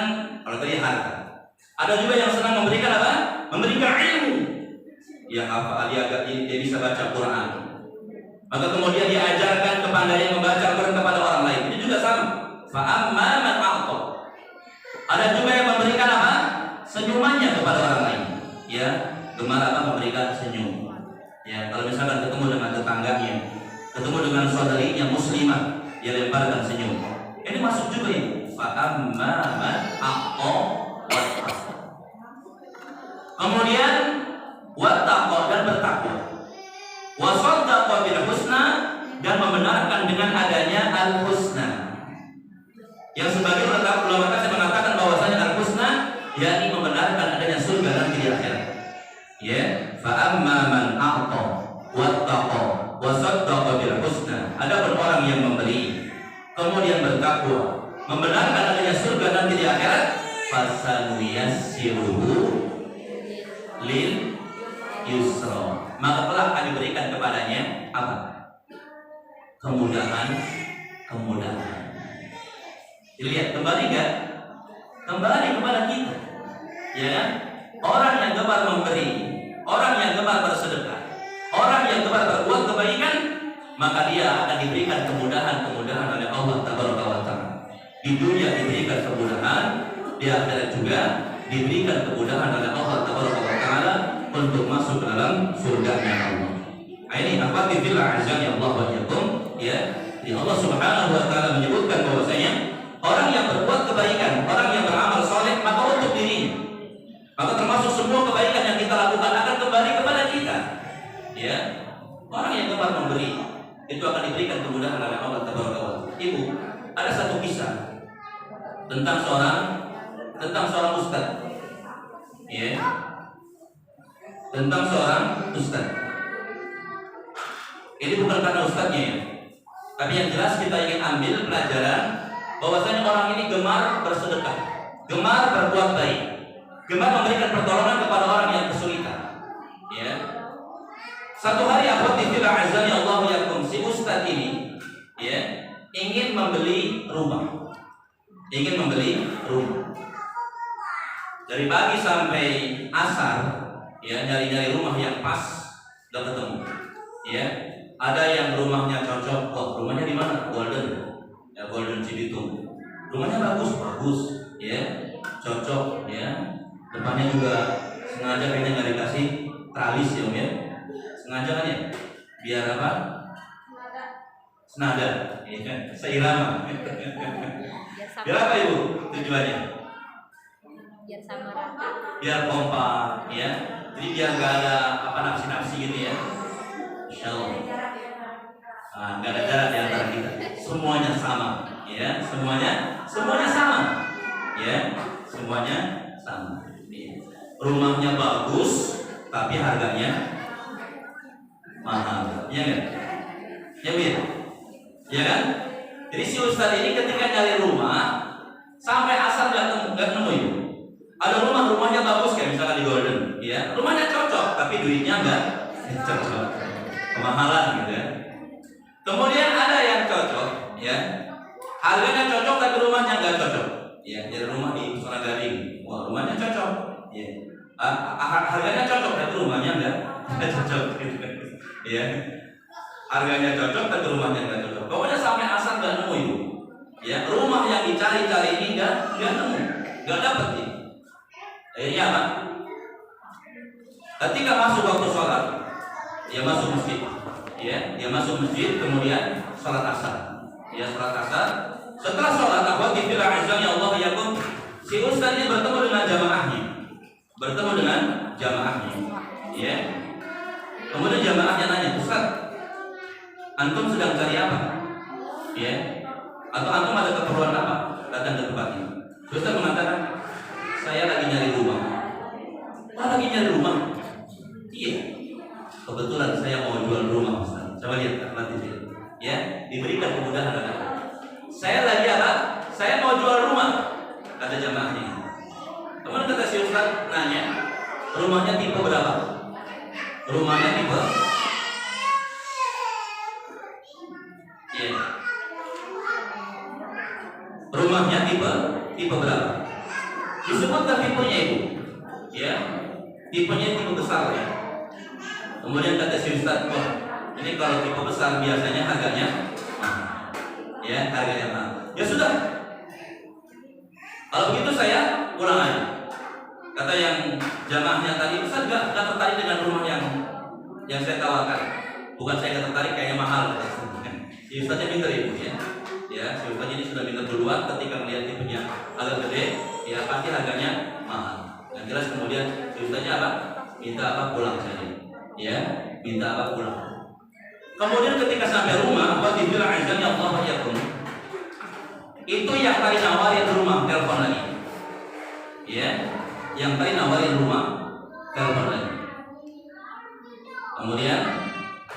Speaker 1: kalau tadi harta. Ada juga yang senang memberikan apa? Memberikan ilmu. Yang apa? Dia bisa baca Quran. Maka kemudian dia ajarkan kepandaian membaca Quran kepada orang lain. Ini juga sama. Fa amma man a'ta. Ada juga yang memberikan apa? Senyumannya kepada orang lain. Ya, gemar apa? Memberikan senyum. Ya, kalau misalkan ketemu dengan tetangganya, ketemu dengan saudarinya muslimah, dia lemparkan senyum. Ini masuk juga ini. Fa amma man a'ta wattaqa. Kemudian wattaqa dan bertakwa. Wa saddaqa bil husna dan membenarkan dengan adanya al-husna. Yang sebagian ulama tafsir mengatakan bahwasanya al-husna yakni membenarkan adanya surga nanti di akhirat. Ya, fa amma man a'ta wattaqa wa saddaqa bil husna. Adapun orang yang memberi kemudian bertakwa, membenarkan adanya surga nanti di akhirat, fasanuyassiruhu lil yusra. Maka kelak akan diberikan kepadanya apa? Kemudahan. Dilihat kembali kan? Kembali kepada kita. Ya kan? Orang yang gemar memberi, orang yang gemar bersedekah, orang yang gemar berbuat kebaikan, maka dia akan diberikan kemudahan oleh Allah Taala. Di dunia diberikan kemudahan, di akhirat juga diberikan kemudahan oleh Allah Taala untuk masuk ke dalam surganya Allah. Nah, ini akhwati fillah azza Allah wa iyyakum ya. Di Allah Subhanahu wa taala menyebutkan bahwasanya orang yang berbuat kebaikan, orang yang beramal saleh maka untuk dirinya. Maka termasuk semua kebaikan yang kita lakukan akan kembali kepada kita. Ya. Orang yang gemar memberi itu akan diberikan kemudahan oleh Allah Taala. Ibu, ada satu kisah tentang seorang ustaz. Ya. Tentang seorang ustaz. Ini bukan karena ustaznya ya. Tapi yang jelas kita ingin ambil pelajaran bahwasanya orang ini gemar bersedekah, gemar berbuat baik, gemar memberikan pertolongan kepada orang yang kesulitan. Ya. Satu hari akhwati fillah azza Allah yakum, si ustaz ini ya ingin membeli rumah. Dari pagi sampai asar ya nyari-nyari rumah yang pas, gak ketemu. Ya. Ada yang rumahnya cocok, rumahnya di mana? Golden Cibitung. Rumahnya bagus, ya, cocok, ya. Depannya juga sengaja kayaknya nggak dikasih tralis ya, sengaja kan ya, biar apa? Senada, ya, seirama. Biar apa ibu tujuannya?
Speaker 2: Biar sama rata.
Speaker 1: Biar kompak, ya. Jadi biar nggak ada apa nafsi-nafsi gitu ya. Insya Allah. Nggak ada jarak di antara kita. Semuanya sama, ya. Semuanya sama, ya. Semuanya sama. Rumahnya bagus, tapi harganya mahal, ya kan? Ya Bir, ya kan? Jadi si ustaz ini ketika nyari rumah sampai asal nggak nemu itu. Ada rumahnya bagus kayak misalnya di Golden, ya. Rumahnya cocok, tapi duitnya nggak cocok. Kemahalan gitu ya. Kemudian ada yang cocok, ya. Harganya cocok tapi rumahnya nggak cocok. Ya, jadi rumah di Sora Gading. Wah, rumahnya cocok. Ya. Harganya cocok tapi rumahnya nggak cocok gitu kan. Ya. Harganya cocok tapi rumahnya nggak cocok. Pokoknya sampai asal nggak nemu itu. Ya, rumah yang dicari-cari ini nggak nemu, nggak dapet ini. Akhirnya apa? Ketika masuk waktu sholat, dia masuk masjid, ya, dia masuk masjid, kemudian sholat asar, ya, sholat asar. Setelah sholat, akhwati fillah azza Allah yakum, si ustaz ini bertemu dengan jamaahnya, ya. Kemudian jamaahnya nanya, Ustaz, antum sedang cari apa? Ya, atau antum ada keperluan apa? Datang ke tempat ini. Ustaz mengatakan, saya lagi nyari rumah. Lagi nyari rumah? Iya. Kebetulan saya mau jual rumah, Ustaz. Coba lihat nanti dia. Ya, diberikan kemudahan oleh Allah. Saya lagi apa? Saya mau jual rumah, kata jamaahnya. Kemudian kata si Ustaz nanya, rumahnya tipe berapa? Rumahnya tipe? Ya. Rumahnya tipe berapa? Disebutkan tipenya itu. Ya. Tipenya tipe besar ya. Kemudian kata si Ustaz, wah, ini kalau tipe besar biasanya harganya mahal. Ya, harganya mahal. Ya sudah. Kalau begitu saya pulang aja. Kata yang jamaahnya tadi, Ustaz nggak tertarik dengan rumah yang saya tawarkan. Bukan saya nggak tertarik, kayaknya mahal. Si Ustaznya pintar ibu ya. Ya, si Ustaz ini sudah pintar duluan. Ketika melihat tipenya agak gede, ya pasti harganya mahal. Yang jelas kemudian si Ustaznya apa? Minta apa pulang saja. Ya, minta apa pulang. Kemudian ketika sampai rumah, bagi bilang azannya Allah yakum. Itu yang tadi nawarin rumah telepon lagi. Ya, yang tadi nawarin rumah telepon lagi. Kemudian,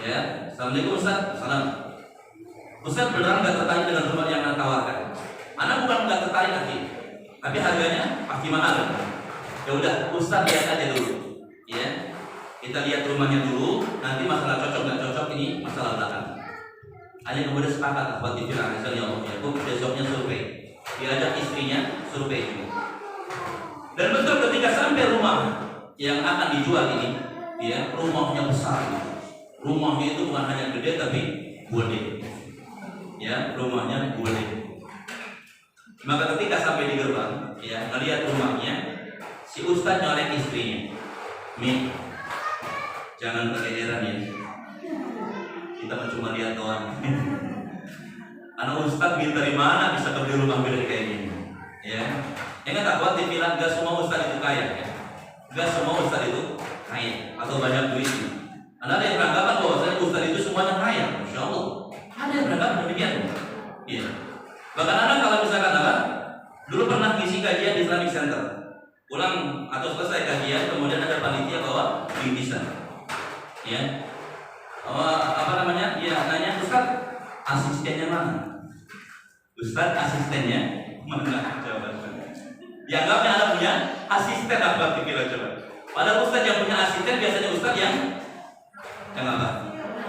Speaker 1: ya, Assalamualaikum Ustaz. Salam. Ustaz beneran nggak tertarik dengan rumah yang anda tawarkan? Anak bukan nggak tertarik lagi, tapi harganya pasti mahal. Ya udah, Ustaz lihat aja dulu. Ya, kita lihat rumahnya dulu. Nanti masalah cocok nggak cocok ini masalah belakang. Hanya kemudian sepakat buat dibilang hasilnya besoknya survei, diajak istrinya survei juga. Dan betul ketika sampai rumah yang akan dijual ini, ya rumahnya besar. Rumahnya itu bukan hanya gede tapi gede. Ya, rumahnya gede. Maka ketika sampai di gerbang, ya ngelihat Si ustaz nyolek istrinya. Mi, jangan kegeeran ya. Kita cuma lihat doang. Anak ustaz dari mana bisa beli rumah beli kayak gini? Ya, ingat khawatir bilang gak semua ustaz itu kaya. Ya? Gak semua ustaz itu kaya atau banyak duitnya. Ada yang beranggapan bahwa ustaz itu semuanya kaya. Masya Allah. Ada yang beranggapan demikian. Iya. Bahkan ada kalau misalkan apa? Dulu pernah ngisi kajian di Islamic Center. Pulang atau selesai kajian, kemudian ada panitia bawa bingkisan. Ya. Apa namanya? Ya, nanya Ustaz, asistennya mana? Ustaz, asistennya mana? Jawabannya. Dianggapnya Anda punya asisten apa kira coba? Padahal Ustaz yang punya asisten biasanya Ustaz yang apa?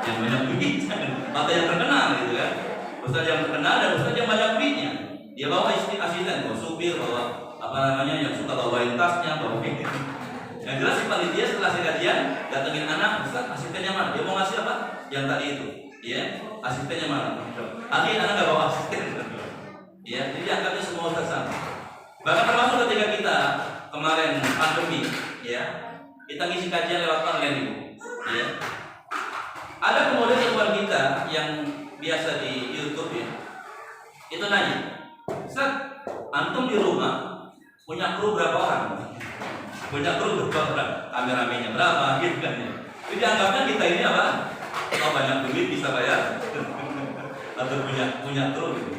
Speaker 1: Yang banyak duit, atau yang terkenal gitu kan? Ustaz yang terkenal dan Ustaz yang banyak duitnya. Dia bawa asisten, bawa supir, bawa apa namanya yang suka bawain tasnya, bawa gitu. Yang jelas si panitia setelah kajian datengin anak, Ustaz asistennya mana? Dia mau ngasih apa? Yang tadi itu, ya asistennya mana? Akhirnya anak nggak bawa asisten, ya jadi anggapnya semua Ustaz sama. Bahkan termasuk ketika kita kemarin pandemi, ya kita ngisi kajian lewat online itu, ya ada kemudian ikhwan kita yang biasa di YouTube ya, itu nanya, Ustaz, antum di rumah punya kru berapa orang? Punya kru berapa orang? Kameramennya berapa? Gitu kan ya. Jadi anggapnya kita ini apa? Kalau banyak duit bisa bayar atau punya kru gitu.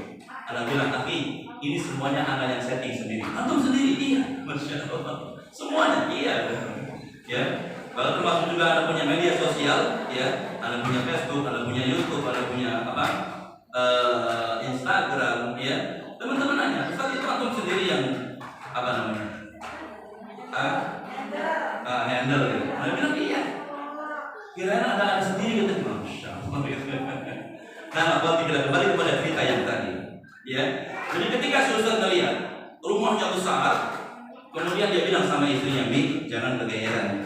Speaker 1: Anak bilang, tapi ini semuanya anak yang setting sendiri. Antum sendiri? Iya. Masya Allah. Semuanya? Iya. Ya. Kalau termasuk juga anak punya media sosial, ya, anak punya Facebook, anak punya YouTube, anak punya apa? Instagram, ya. Teman-teman nanya, Ustaz itu antum sendiri yang apa namanya? Handle gitu. Nah, bilang iya. Kirain ada sendiri gitu. Masya Allah. Nah, kalau kita kembali kepada cerita yang tadi, ya. Jadi ketika si Ustaz melihat rumahnya besar, kemudian dia bilang sama istrinya, Mi, jangan kegeeran.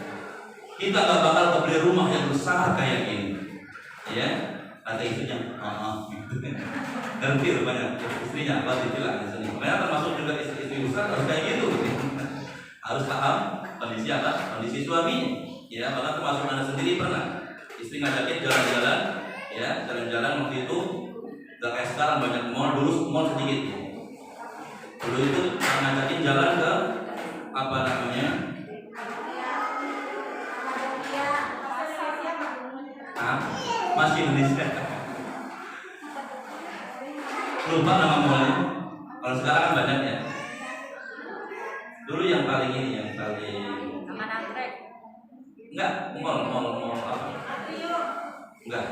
Speaker 1: Kita gak bakal kebeli rumah yang besar kayak gini, ya. Kata istrinya, ngerti rupanya istrinya apa dibilang di sini. Karena termasuk juga istri Ustaz harus kayak gitu, harus paham kondisi apa, kondisi suaminya. Ya, bahkan termasuk Anda sendiri pernah istri ngajakin jalan-jalan, ya jalan-jalan waktu itu gak kayak sekarang banyak mall, dulu mall sedikit. Dulu itu ngajakin jalan ke apa namanya? Masih Indonesia. Lupa nama mallnya. Kalau sekarang kan banyak ya. Dulu yang paling ini, yang paling
Speaker 2: Aman Anggrek.
Speaker 1: enggak, mall apa? Enggak.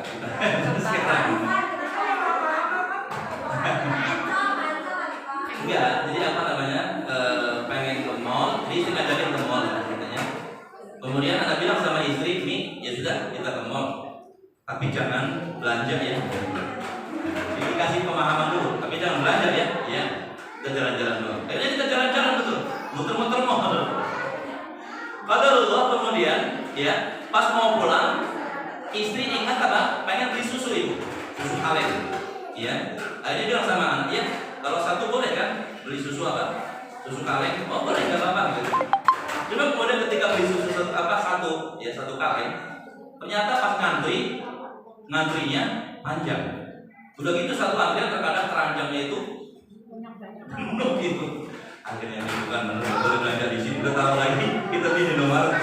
Speaker 1: Sekarang. Enggak, jadi apa namanya? Pengen ke mall, jadi istri ngajakin ke mall katanya. Kemudian Anda bilang sama istri, "Mi, ya sudah kita ke mall. Tapi jangan belanja ya." Jadi kasih pemahaman dulu, tapi jangan belanja ya. Ya, kita jalan-jalan dulu. Akhirnya kita jalan-jalan betul, muter-muter mall. Qadarullah kemudian, ya, pas mau pulang, istri ingat apa? Pengen beli susu ibu, susu aren. Ya, akhirnya bilang sama anak, ya, kalau satu boleh kan? Beli susu apa? Susu kaleng. Oh boleh, nggak apa-apa gitu. Cuma kemudian ketika beli susu satu kaleng, ternyata pas ngantrinya panjang. Udah gitu satu antrian terkadang keranjangnya itu penuh gitu. Akhirnya bukan boleh belanja di sini, udah taruh lagi kita di Indomaret.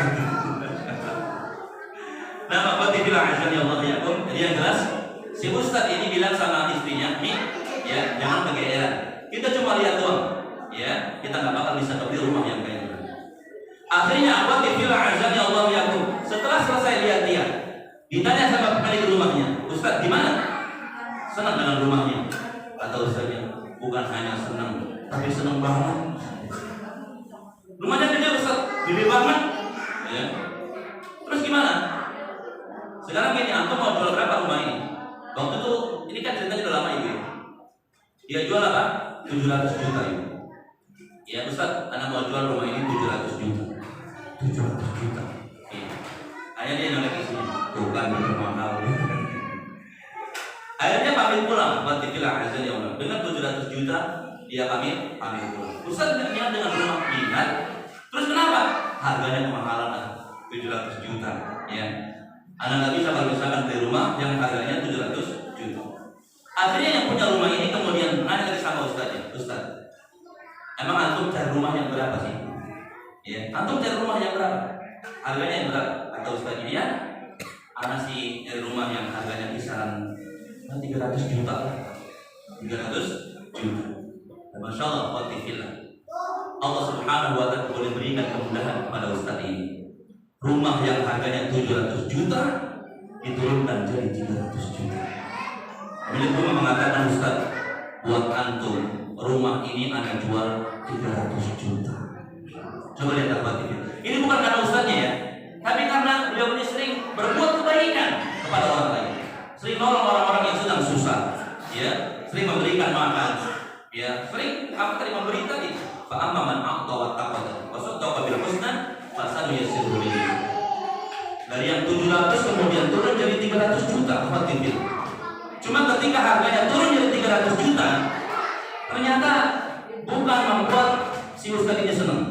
Speaker 1: Nah, apa dibilang azan ya Allah ya Kum? Jadi yang jelas si Ustadz ini bilang sama istrinya, Mi, ya jangan kegeeran. Kita cuma lihat doang, ya kita nggak bakal bisa beli rumah yang kayak gitu. Akhirnya apa dibilang azan ya Allah ya Kum? Setelah selesai lihat-lihat, ditanya sama pemilik rumahnya, Ustadz gimana? Senang dengan rumahnya? Kata Ustadznya, bukan hanya senang, tapi senang banget. Rumahnya gede Ustadz, gede banget. Ya. Terus gimana? Sekarang gini, antum mau jual berapa rumah ini? Waktu itu, ini kan ceritanya udah lama ibu. Dia jual apa? 700 juta ibu. Ya Ustadz, anak mau jual rumah ini 700 juta. 700 juta. Iya. Akhirnya dia nolak isinya. Tuh kan bener mahal. Akhirnya pamit pulang. Watikilah azan ya Allah. Dengan 700 juta dia pamit pulang. Ustaz niat dengan rumah minat. Terus kenapa? Harganya kemahalan 700 juta. Ya, Anda nggak bisa kalau misalkan beli rumah yang harganya 700 juta. Akhirnya yang punya rumah ini kemudian nanya sama ustaznya, Ustaz, emang antum cari rumah yang berapa sih? Ya, antum cari rumah yang berapa? Harganya yang berapa? Kata ustaznya, ya, anak sih cari rumah yang harganya kisaran 300 juta. 300 juta. Masya Allah, khawatifillah. Allah Subhanahu wa ta'ala boleh berikan kemudahan kepada ustaz ini. Rumah yang harganya 700 juta diturunkan jadi 300 juta. Milik rumah mengatakan, Ustaz, buat antum rumah ini Anda jual 300 juta. Coba lihat apa ini bukan karena ustaznya ya, tapi karena beliau ini sering berbuat kebaikan kepada orang lain, sering nolong orang-orang yang sedang susah, ya, sering memberikan makan, ya, sering memberi tadi. Fa amma man a'ta wa taqwa wa saddaqa bil husna fasanuyassiruhu lil yusra. Dari yang 700 kemudian turun jadi 300 juta, khawatir. Cuma ketika harganya turun jadi 300 juta, ternyata bukan membuat si ustaz ini senang.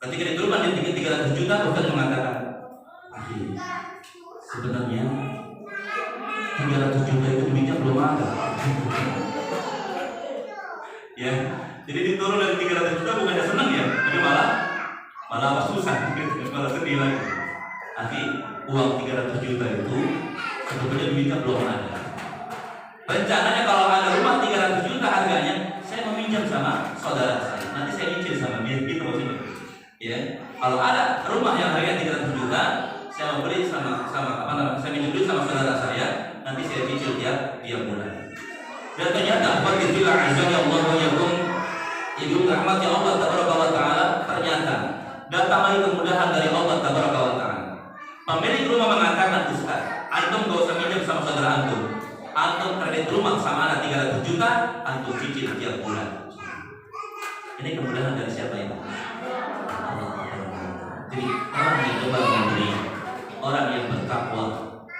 Speaker 1: Ketika diturunkan jadi 300 juta, ustaz mengatakan, sebenarnya 300 juta itu duitnya belum ada. Ya, jadi diturun dari 300 juta bukannya senang ya, tapi malah susah, malah sedih lagi. Uang 300 juta itu sebetulnya duitnya belum ada. Rencananya kalau ada rumah 300 juta harganya, saya meminjam sama saudara saya. Nanti saya nyicil sama dia, gitu maksudnya. Ya, kalau ada rumah yang harganya 300 juta, saya memberi saya minjem duit sama saudara saya, nanti saya cicil tiap bulan. Dan ternyata fadillah azza Allah wa yakum, ibu rahmati Allah tabaraka wa taala, ternyata datang lagi kemudahan dari Allah tabaraka wa taala. Pemilik rumah mengatakan, Ustaz, antum gak usah minjem sama saudara antum kredit rumah sama anak 300 juta, antum cicil tiap bulan. Ini kemudahan dari siapa ya? Jadi orang yang coba memberi, orang yang bertakwa,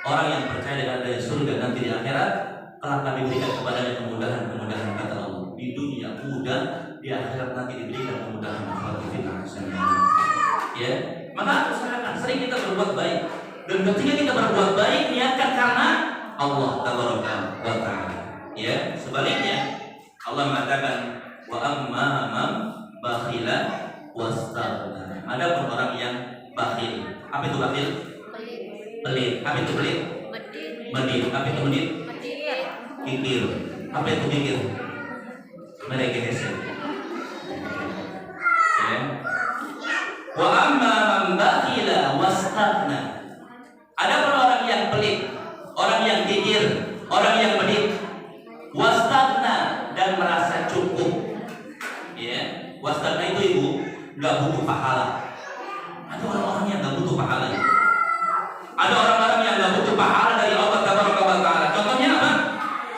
Speaker 1: orang yang percaya dengan adanya surga nanti di akhirat, telah kami berikan kepadanya kemudahan kata Allah. Di dunia mudah, di akhirat nanti diberikan kemudahan. Ya, maka usahakan sering kita berbuat baik, dan ketika kita berbuat baik niatkan karena Allah tabaraka wa ta'ala. Ya, sebaliknya Allah mengatakan wa amma man bakhila wastaghna. Ada orang yang bakhil. Apa itu bakhil? Pelit. Apa itu pelit? Medit. Apa itu medit? Kikir. Apa itu kikir? Mereka ya. Wa amma man bakhila wastaghna. Ada orang yang pelit, orang yang kikir, orang yang medit, wastaghna, dan merasa cukup. Ya, wastaghna itu ibu nggak butuh pahala. Ada orang-orang yang nggak butuh pahala. Ada orang-orang yang nggak butuh pahala dari Allah tabaraka wa taala. Contohnya apa?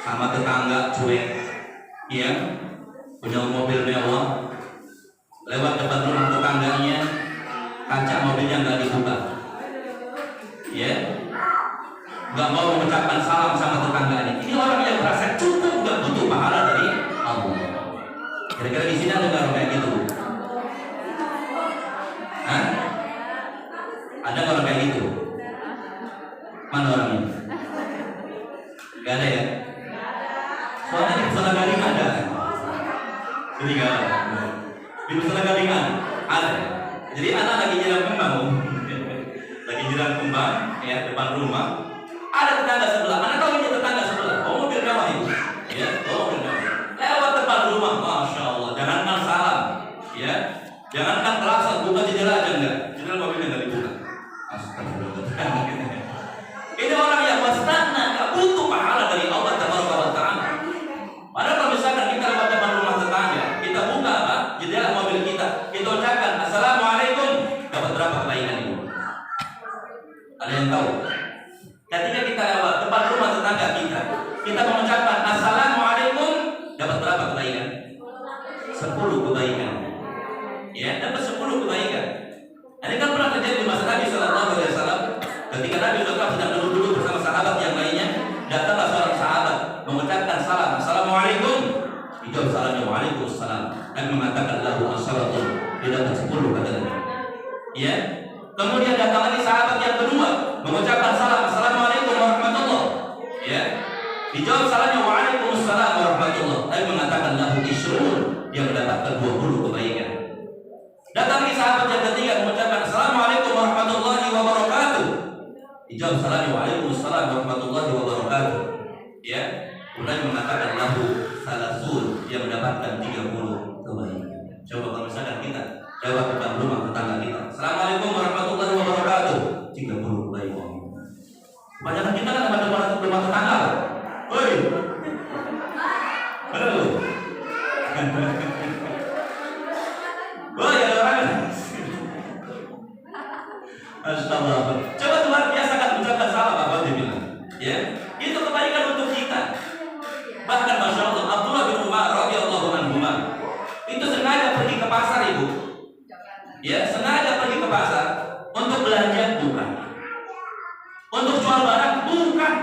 Speaker 1: Sama tetangga cuek, ya, punya mobil mewah, lewat depan rumah tetangganya, kaca mobilnya nggak dibuka, ya, nggak mau mengucapkan salam sama tetangganya. Ini orang yang merasa cukup, nggak butuh pahala dari Allah. Kira-kira di sini ada orang kayak gitu? Hah? Ada orang kayak gitu? Mana orangnya? Gak ada ya? Soalnya di Pusat Gading ada. Jadi gak ada. Di Pusat Gading ada. Jadi anak lagi jalan kembang, lagi jalan kembang, ya, depan rumah. Ada tetangga sebelah. Anak tahu ini tetangga sebelah. Oh, mobil mewah itu. Ya, oh, mobil mewah. Lewat depan rumah, masya Allah. Jangankan salam, ya, jangankan klakson, buka jendela aja enggak. Jendela mobilnya enggak dibuka. Astagfirullah. Ini orang yang wastaghna, enggak butuh pahala dari Allah tabaraka wa taala. Padahal kalau misalkan kita lewat depan rumah tetangga, kita buka apa? Jendela mobil kita ucapkan assalamualaikum, dapat berapa kebaikan itu? Ada yang tahu? Ketika kita lewat depan rumah tetangga kita mengucapkan assalamualaikum, dapat berapa kebaikan? 10 kebaikan. Ya, dapat 10 kebaikan. Ini kan pernah terjadi di masa Nabi Sallallahu Alaihi Wasallam. Ketika Nabi SAW sedang duduk-duduk bersama sahabat yang lainnya, datanglah seorang sahabat mengucapkan salam, assalamualaikum. Dijawab salamnya waalaikumsalam, dan mengatakan lahu asyaratun, dia dapat 10 kata Nabi. Ya. Dijawab salamnya waalaikumsalam warahmatullah. Tapi mengatakan lahu isrun, dia mendapatkan 20 kebaikan. Datang lagi sahabat yang ketiga mengucapkan assalamualaikum warahmatullahi wabarakatuh. Dijawab salamnya waalaikumsalam warahmatullahi wabarakatuh. Ya. Kemudian mengatakan lahu salasun, dia mendapatkan 30 kebaikan. Coba kalau misalkan kita jawab depan rumah tetangga kita, assalamualaikum warahmatullahi wabarakatuh, 30 kebaikan. Kebanyakan kita kan ada rumah tetangga. Woi, halo. Woi, ada orang. Astagfirullah. Coba Tuhan biasakan mengucapkan salam apa dia bilang. Ya, itu kebaikan untuk kita. Bahkan Masya Allah, Abdullah bin Umar radhiyallahu anhu itu sengaja pergi ke pasar, ibu. Ya, sengaja pergi ke pasar untuk belanja, bukan. Untuk jual barang, bukan.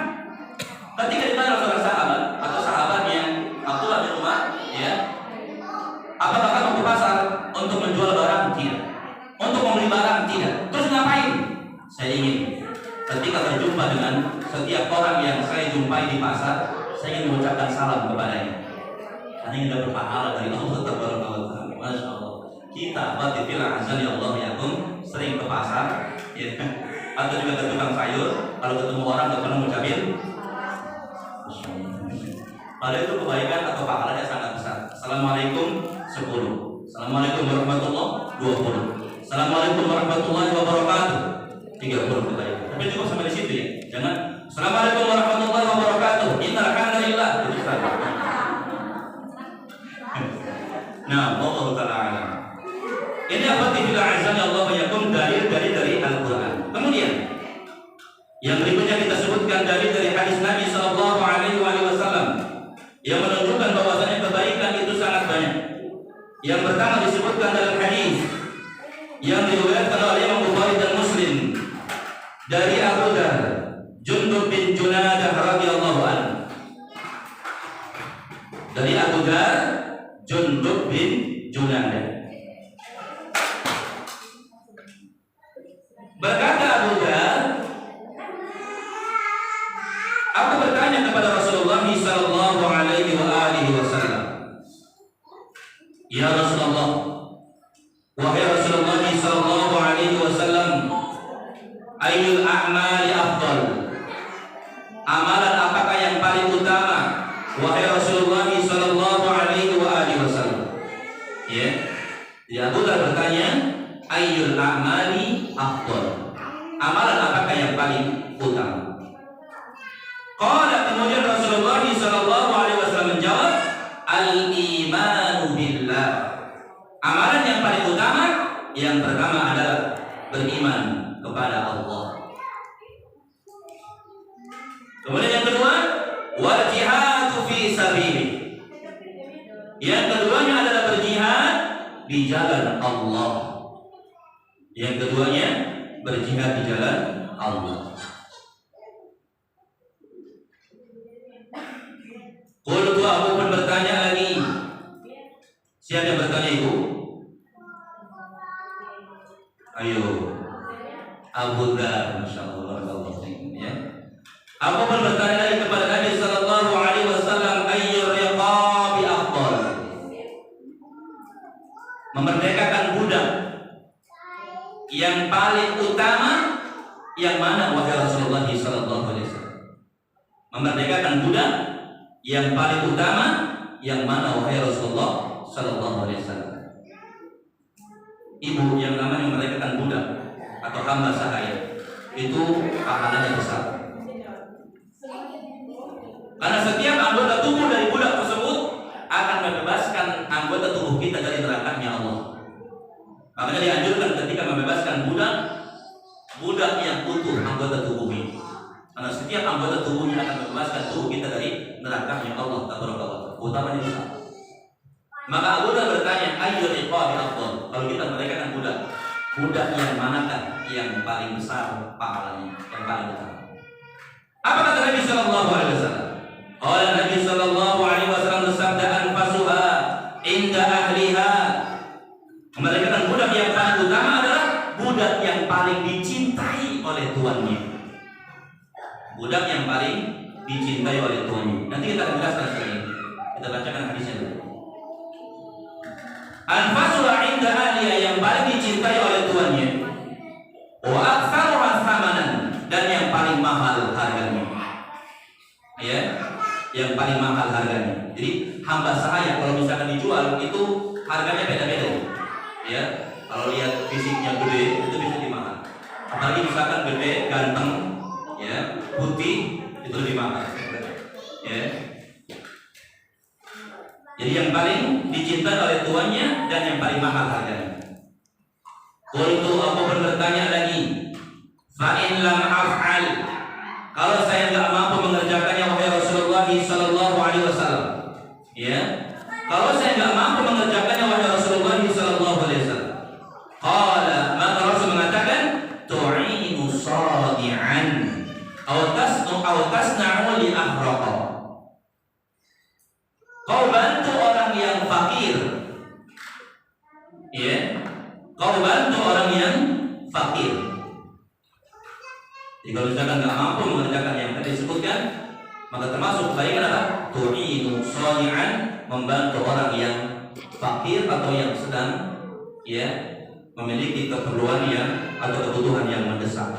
Speaker 1: Ketika ditanya oleh sahabat atau sahabatnya Abdullah bin Umar, ya, apakah kamu ke pasar untuk menjual barang? Tidak. Untuk membeli barang? Tidak. Terus ngapain? Saya ingin ketika berjumpa dengan setiap orang yang saya jumpai di pasar, saya ingin mengucapkan salam kepadanya. Karena ingin dapat pahala dari Allah Taala. Masya Allah. Kita batifillah azali Allah yakum sering ke pasar, ya, atau juga ke tukang sayur. Kalau ketemu orang nggak pernah mengucapin. Padahal itu kebaikan atau pahalanya sangat besar. Assalamualaikum 10. Assalamualaikum warahmatullahi 20. Assalamualaikum warahmatullahi wabarakatuh 30 kebaikan. Tapi cukup sampai di situ ya. Jangan Assalamualaikum warahmatullahi wabarakatuh. Innal hamdalillah. Itu saja. Nah, Allah Taala. Ini apa tidak azan Allah yakum dari Al-Qur'an. Kemudian yang berikutnya kita sebutkan dari hadis Nabi sallallahu alaihi wasallam yang menunjukkan bahwasanya kebaikan itu sangat banyak. Yang pertama disebutkan dalam hadis yang diriwayatkan oleh Imam Bukhari dan Muslim dari Abu Dzar Jundub bin Junadah radhiyallahu anhu. Dari Abu Dzar Jundub bin Junadah. Berkata Abu Dzar, aku bertanya kepada Rasulullah sallallahu alaihi wasallam, ya Rasulullah, wahai Rasulullah sallallahu alaihi wasallam, ayyul a'mali afdal? Amalan apakah yang paling utama? Wahai Rasulullah sallallahu alaihi wasallam. Ya, Abu Dzar bertanya, ayyul a'mali afdal? Amalan apakah yang paling utama? Qala, kemudian Rasulullah sallallahu alaihi wasallam menjawab, al-imanu billah. Amalan yang paling utama yang pertama adalah beriman kepada Allah. Kemudian yang kedua, wal jihadu fi sabilih. Yang keduanya adalah berjihad di jalan Allah. Yang keduanya berjihad di jalan Allah. Qultu, aku pun bertanya lagi. Siapa yang bertanya itu? Ayo, Abu Dzar, Masya Allah, ya. Aku pun bertanya lagi kepada Nabi sallallahu alaihi wasallam, ayyur riqabi afdal? Memerdekakan budak yang paling utama yang mana, wahai Rasulullah sallallahu alaihi wasallam? Memerdekakan budak yang paling utama yang mana, wahai Rasulullah sallallahu alaihi wasallam? Ibu yang namanya memerdekakan budak atau hamba sahaya itu pahalanya besar. Karena setiap anggota tubuh dari budak tersebut akan membebaskan anggota tubuh kita dari nerakanya Allah. Makanya dianjurkan ketika membebaskan budak yang utuh anggota tubuhnya. Karena setiap anggota tubuhnya akan membebaskan tubuh kita dari nerakanya Allah Taala. Utamanya besar. Maka Abu Dzar bertanya, ayyul riqabi afdal? Kalau kita merdekakan budak yang manakah yang paling besar pahalanya, yang paling utama? Apa kata Nabi sallallahu alaihi wasallam? Qala Nabi sallallahu alaihi wasallam bersabda, anfasuha inda ahliha. Memerdekakan budak yang paling utama adalah budak yang paling dicintai oleh tuannya. Budak yang paling dicintai oleh tuannya. Nanti kita akan jelaskan sekali. Kita bacakan hadisnya dulu. Anfasuha 'inda ahliha, yang paling dicintai oleh tuannya. Wa aktsaruha thamanan, dan yang paling mahal harganya. Ya, yang paling mahal harganya. Jadi hamba sahaya kalau misalkan dijual itu harganya beda-beda. Ya, kalau lihat fisiknya gede itu bisa lebih mahal. Apalagi misalkan gede, ganteng, ya, putih, itu lebih mahal. Ya. Jadi yang paling dicintai oleh tuannya dan yang paling mahal harganya. Qultu, aku bertanya lagi, fa in lam af'al, kalau saya enggak mampu mengerjakannya wahai Rasulullah sallallahu alaihi wasallam. Ya. Kalau saya enggak mampu mengerjakannya wahai Rasulullah sallallahu alaihi wasallam. Qala, maka Rasul mengatakan, tu'inu sadi'an aw tasna'u li ahraqa. Kau bantu orang yang fakir. Ya. Kau bantu orang yang fakir. Jadi kalau misalkan nggak mampu mengerjakan yang tadi disebutkan, maka termasuk kebaikan apa? Tu'inu shadi'an, membantu orang yang fakir atau yang sedang ya memiliki keperluan yang atau kebutuhan yang mendesak.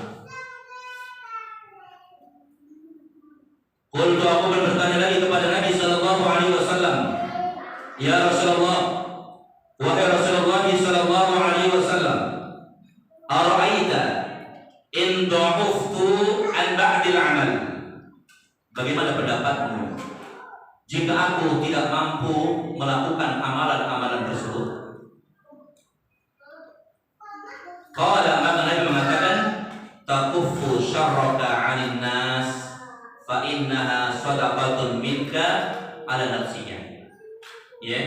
Speaker 1: Qultu, aku bertanya lagi kepada Nabi sallallahu alaihi wasallam, ya Rasulullah, wahai Rasulullah sallallahu alaihi wasallam, ara'aita in dha'uftu an ba'dil amal, bagaimana pendapatmu jika aku tidak mampu melakukan amalan-amalan tersebut? Qala, maka Nabi mengatakan, takuffu syarraka 'anil nas fa innaha shadaqatun minka ala nafsika. Ya,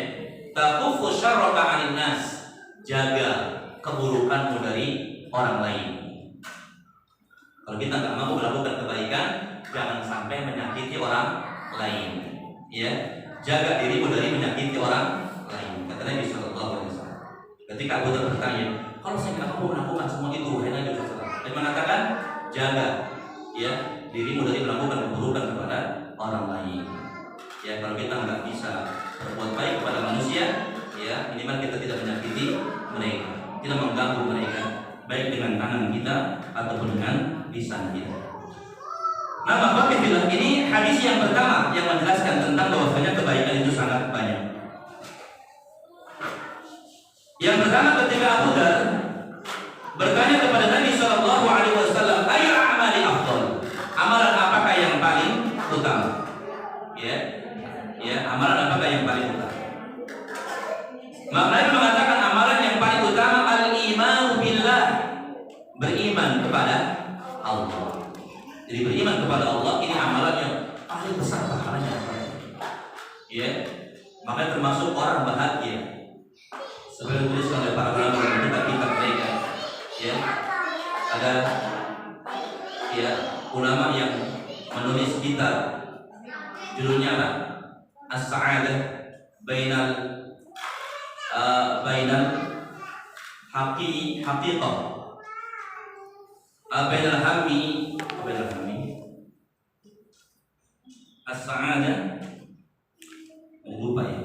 Speaker 1: takuffu syarraka 'anil nas, jaga keburukanmu dari orang lain. Kalau kita nggak mampu melakukan kebaikan, jangan sampai menyakiti orang lain. Ya, jaga dirimu dari menyakiti orang lain. Kata Nabi sallallahu alaihi wasallam. Ketika Abu Dhar bertanya, kalau saya nggak mampu melakukan semua itu, wahai Nabi sallallahu alaihi wasallam, dia mengatakan, jaga ya dirimu dari melakukan keburukan kepada orang lain. Ya, kalau kita nggak bisa berbuat baik kepada manusia, ya minimal kita tidak menyakiti mereka, tidak mengganggu mereka, baik dengan tangan kita ataupun dengan lisan kita. Nah, maka ini hadis yang pertama yang menjelaskan tentang bahwasanya kebaikan itu sangat banyak. Yang pertama, ketika Abu Dhar bertanya kepada Nabi sallallahu alaihi wasallam, ayu amali afdal, amalan apakah yang paling utama? Ya, amalan apakah yang paling utama? Maka Nabi mengatakan amalan yang paling utama al-imanu billah, beriman kepada Allah. Jadi beriman kepada Allah ini amalan yang paling besar pahalanya. Ya, makanya termasuk orang bahagia. Sebenarnya dituliskan oleh para ulama dalam kitab-kitab mereka. Ya, ada ya ulama yang menulis kitab judulnya apa? As-sa'adah bainal haqiqah bainal hammi as-sa'adah, lupa ya.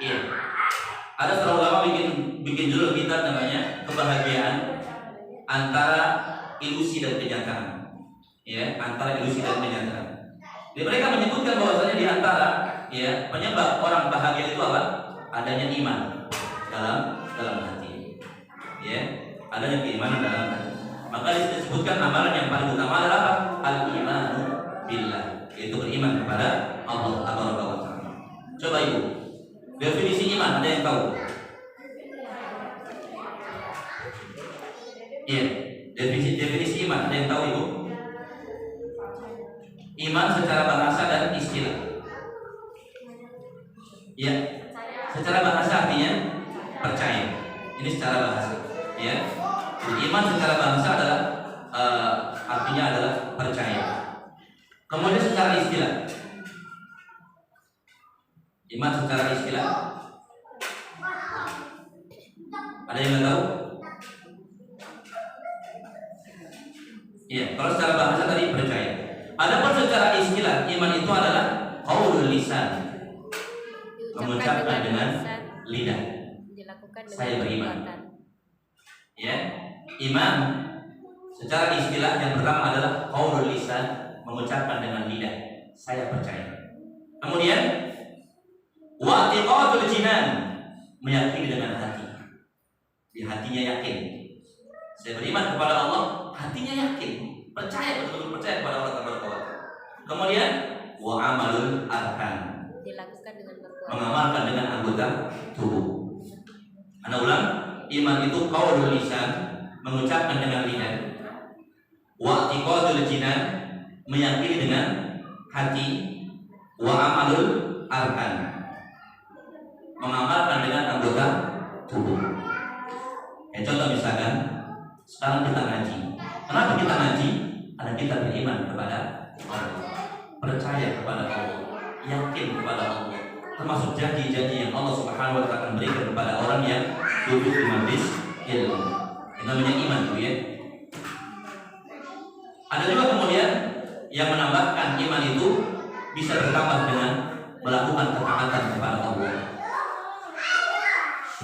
Speaker 1: Iya. Ada seorang ulama bikin judul kitab namanya kebahagiaan antara ilusi dan kenyataan. Ya, antara ilusi dan kenyataan. Jadi mereka menyebutkan bahwasanya di antara ya penyebab orang bahagia itu apa? Adanya iman dalam hati. Ya, adanya keimanan dalam hati. Maka disebutkan amalan yang paling utama adalah apa? Al-imanu billah, yaitu beriman kepada Allah Taala. Coba Ibu, definisi iman ada yang tahu? Iya, definisi iman ada yang tahu Ibu? Iman secara bahasa dan istilah. Ya, secara bahasa artinya percaya. Ini secara bahasa. Ya, jadi iman secara bahasa adalah artinya adalah percaya. Kemudian secara istilah, iman secara istilah ada yang nggak tahu? Iya, kalau secara bahasa tadi percaya. Adapun secara istilah iman itu adalah qaulul lisan, mengucapkan dengan
Speaker 2: lisan,
Speaker 1: lidah.
Speaker 2: dilakukan dengan
Speaker 1: Saya beriman.
Speaker 2: perbuatan.
Speaker 1: Ya, iman secara istilah yang pertama adalah qaulul lisan, mengucapkan dengan lidah. Saya percaya. Kemudian wa'tiqadul jinan, meyakini dengan hati. Di hatinya yakin. Saya beriman kepada Allah, hatinya yakin, percaya, betul-betul percaya kepada Allah Taala. Kemudian wa amalul arkan,
Speaker 2: Dilakukan dengan perbuatan.
Speaker 1: mengamalkan dengan anggota tubuh. Ana ulang, iman itu qaulul lisan, mengucapkan dengan lidah. Wa'tiqadul jinan, meyakini dengan hati. Wa amalul arkan, mengamalkan dengan anggota tubuh. Contoh misalkan sekarang kita ngaji. Kenapa kita ngaji? Karena kita beriman kepada Allah, percaya kepada Allah, yakin kepada Allah. Termasuk janji-janji yang Allah Subhanahu wa taala berikan kepada orang yang duduk di majlis ilmu. Itu namanya iman, tuh ya. Ada juga kemudian yang menambahkan iman itu bisa bertambah dengan melakukan ketaatan kepada Allah.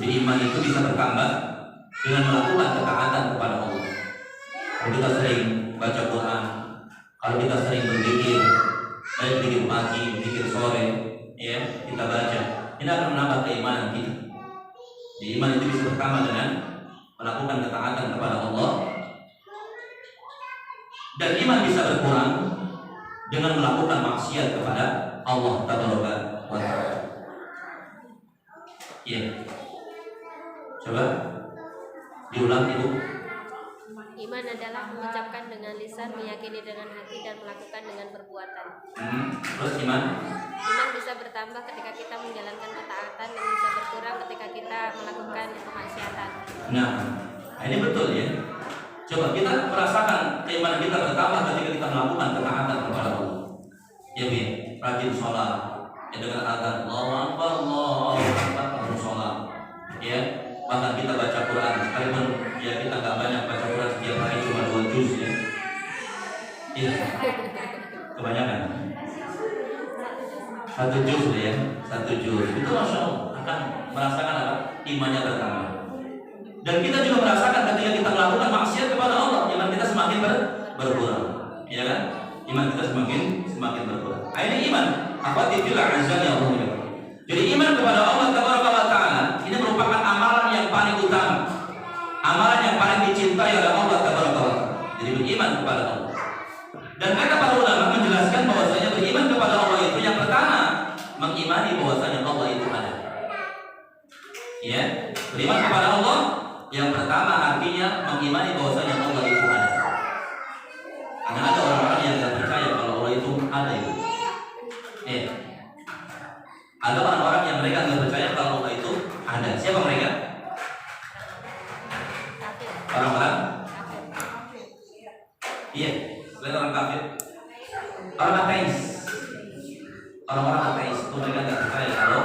Speaker 1: Jadi iman itu bisa bertambah dengan melakukan ketaatan kepada Allah. Kalau kita sering baca Quran, kalau kita sering berzikir, baik berzikir pagi, berzikir sore, ya kita baca, ini akan menambah keimanan kita. Jadi iman itu bisa bertambah dengan melakukan ketaatan kepada Allah, dan iman bisa berkurang dengan melakukan maksiat kepada Allah Taala. Ya, coba diulang Ibu.
Speaker 2: Iman adalah mengucapkan dengan lisan, meyakini dengan hati, dan melakukan dengan perbuatan.
Speaker 1: Terus iman?
Speaker 2: Iman bisa bertambah ketika kita menjalankan ketaatan dan bisa berkurang ketika kita melakukan kemaksiatan.
Speaker 1: Nah, ini betul ya. Coba kita merasakan keimanan kita bertambah ketika kita melakukan ketaatan kepada Allah. Ya, Bi, rajin sholat, ya dengan azan Allahu Akbar, Allahu Akbar, rajin sholat. Ya, bahkan kita baca Quran, sekalipun ya kita nggak banyak baca Quran setiap hari cuma 2 juz ya. Iya, kebanyakan. 1 juz ya, 1 juz. Itu masya Allah akan merasakan apa? Imannya bertambah. Dan kita juga merasakan ketika kita melakukan maksiat kepada Allah, iman kita semakin berkurang, ya kan? Iman kita semakin berkurang. Nah, ini iman. Apa tipilah azan ya Allah. Jadi iman kepada Allah Taala ini merupakan amalan yang paling utama, amalan yang paling dicintai oleh Allah Taala. Jadi beriman kepada Allah. Dan kata para ulama menjelaskan bahwasanya beriman kepada Allah itu yang pertama mengimani bahwasanya Allah itu ada. Ya, beriman kepada Allah yang pertama artinya mengimani bahwasanya Allah itu ada. Karena ada orang-orang yang tidak percaya kalau Allah itu ada itu. Ada orang-orang yang mereka tidak percaya kalau Allah itu ada. Siapa mereka? Orang-orang? Iya, selain orang kafir. Orang ateis. Orang-orang ateis itu mereka tidak percaya kalau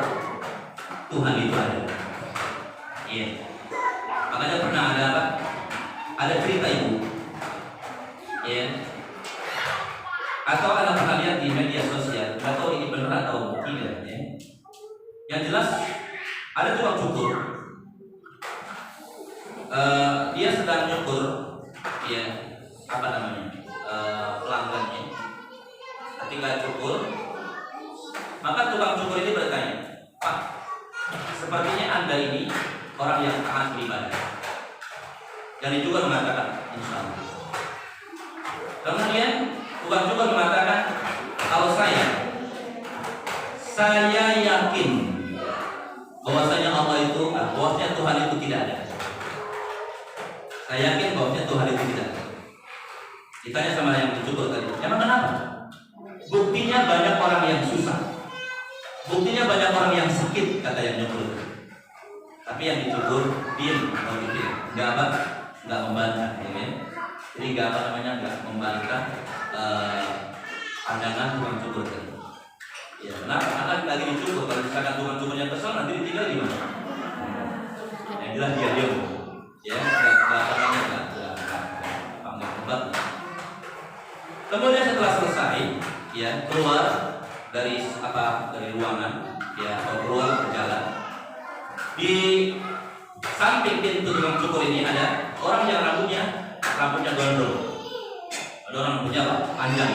Speaker 1: Tuhan itu ada. Iya. Makanya pernah ada apa? Ada cerita Ibu. Iya. Atau Anda pernah lihat di media sosial, nggak tahu ini benar atau tidak ya. Yang jelas ada tukang cukur. Dia sedang nyukur, ya apa namanya pelanggannya. Ketika cukur, maka tukang cukur ini bertanya, Pak, sepertinya Anda ini orang yang taat beribadah. Dan dia juga mengatakan, insya Allah. Kemudian tukang cukur mengatakan, kalau saya yakin bahwasanya Allah itu, bahwasanya Tuhan itu tidak ada. Saya yakin bahwasanya Tuhan itu tidak ada. Ditanya sama yang mencukur tadi, emang kenapa? Buktinya banyak orang yang susah, buktinya banyak orang yang sakit, kata yang nyukur. Tapi yang dicukur diem, nggak membantah, ya. Jadi nggak membantah pandangan tukang cukur tadi. Ya, kenapa? Karena lagi dicukur. Kalau misalkan tukang cukurnya kesel, nanti ditinggal di mana? Yang jelas dia diam. Ya, nggak tebak. Kemudian setelah selesai, ya keluar dari ruangan, ya atau keluar berjalan. Di samping pintu tukang cukur ini ada orang yang rambutnya gondrong. Ada orang punya apa? Panjang.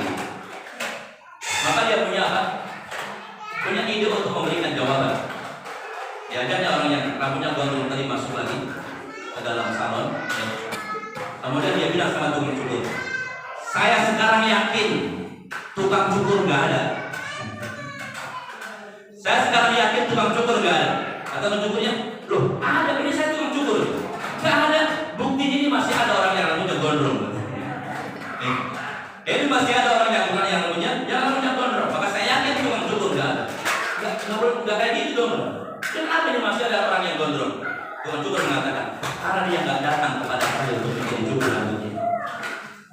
Speaker 1: Maka dia punya apa? Punya ide untuk memberikan jawaban. Ya, ada orang yang rambutnya gondrong tadi masuk lagi ke dalam salon. Ya. Kemudian dia bilang sama tukang cukur, saya sekarang yakin tukang cukur nggak ada. Saya sekarang yakin tukang cukur nggak ada. Kata tukang cukurnya, loh ada, ini saya tukang cukur. Nggak ada. Buktinya ini masih ada orang yang rambutnya gondrong. Ini masih ada orang yang rambutnya gondrong. Maka saya yakin tukang cukur nggak ada. Nggak kayak gitu dong. Kenapa ini masih ada orang yang gondrong? Tukang cukur mengatakan, karena dia nggak datang kepada saya untuk menjadi cukur rambutnya.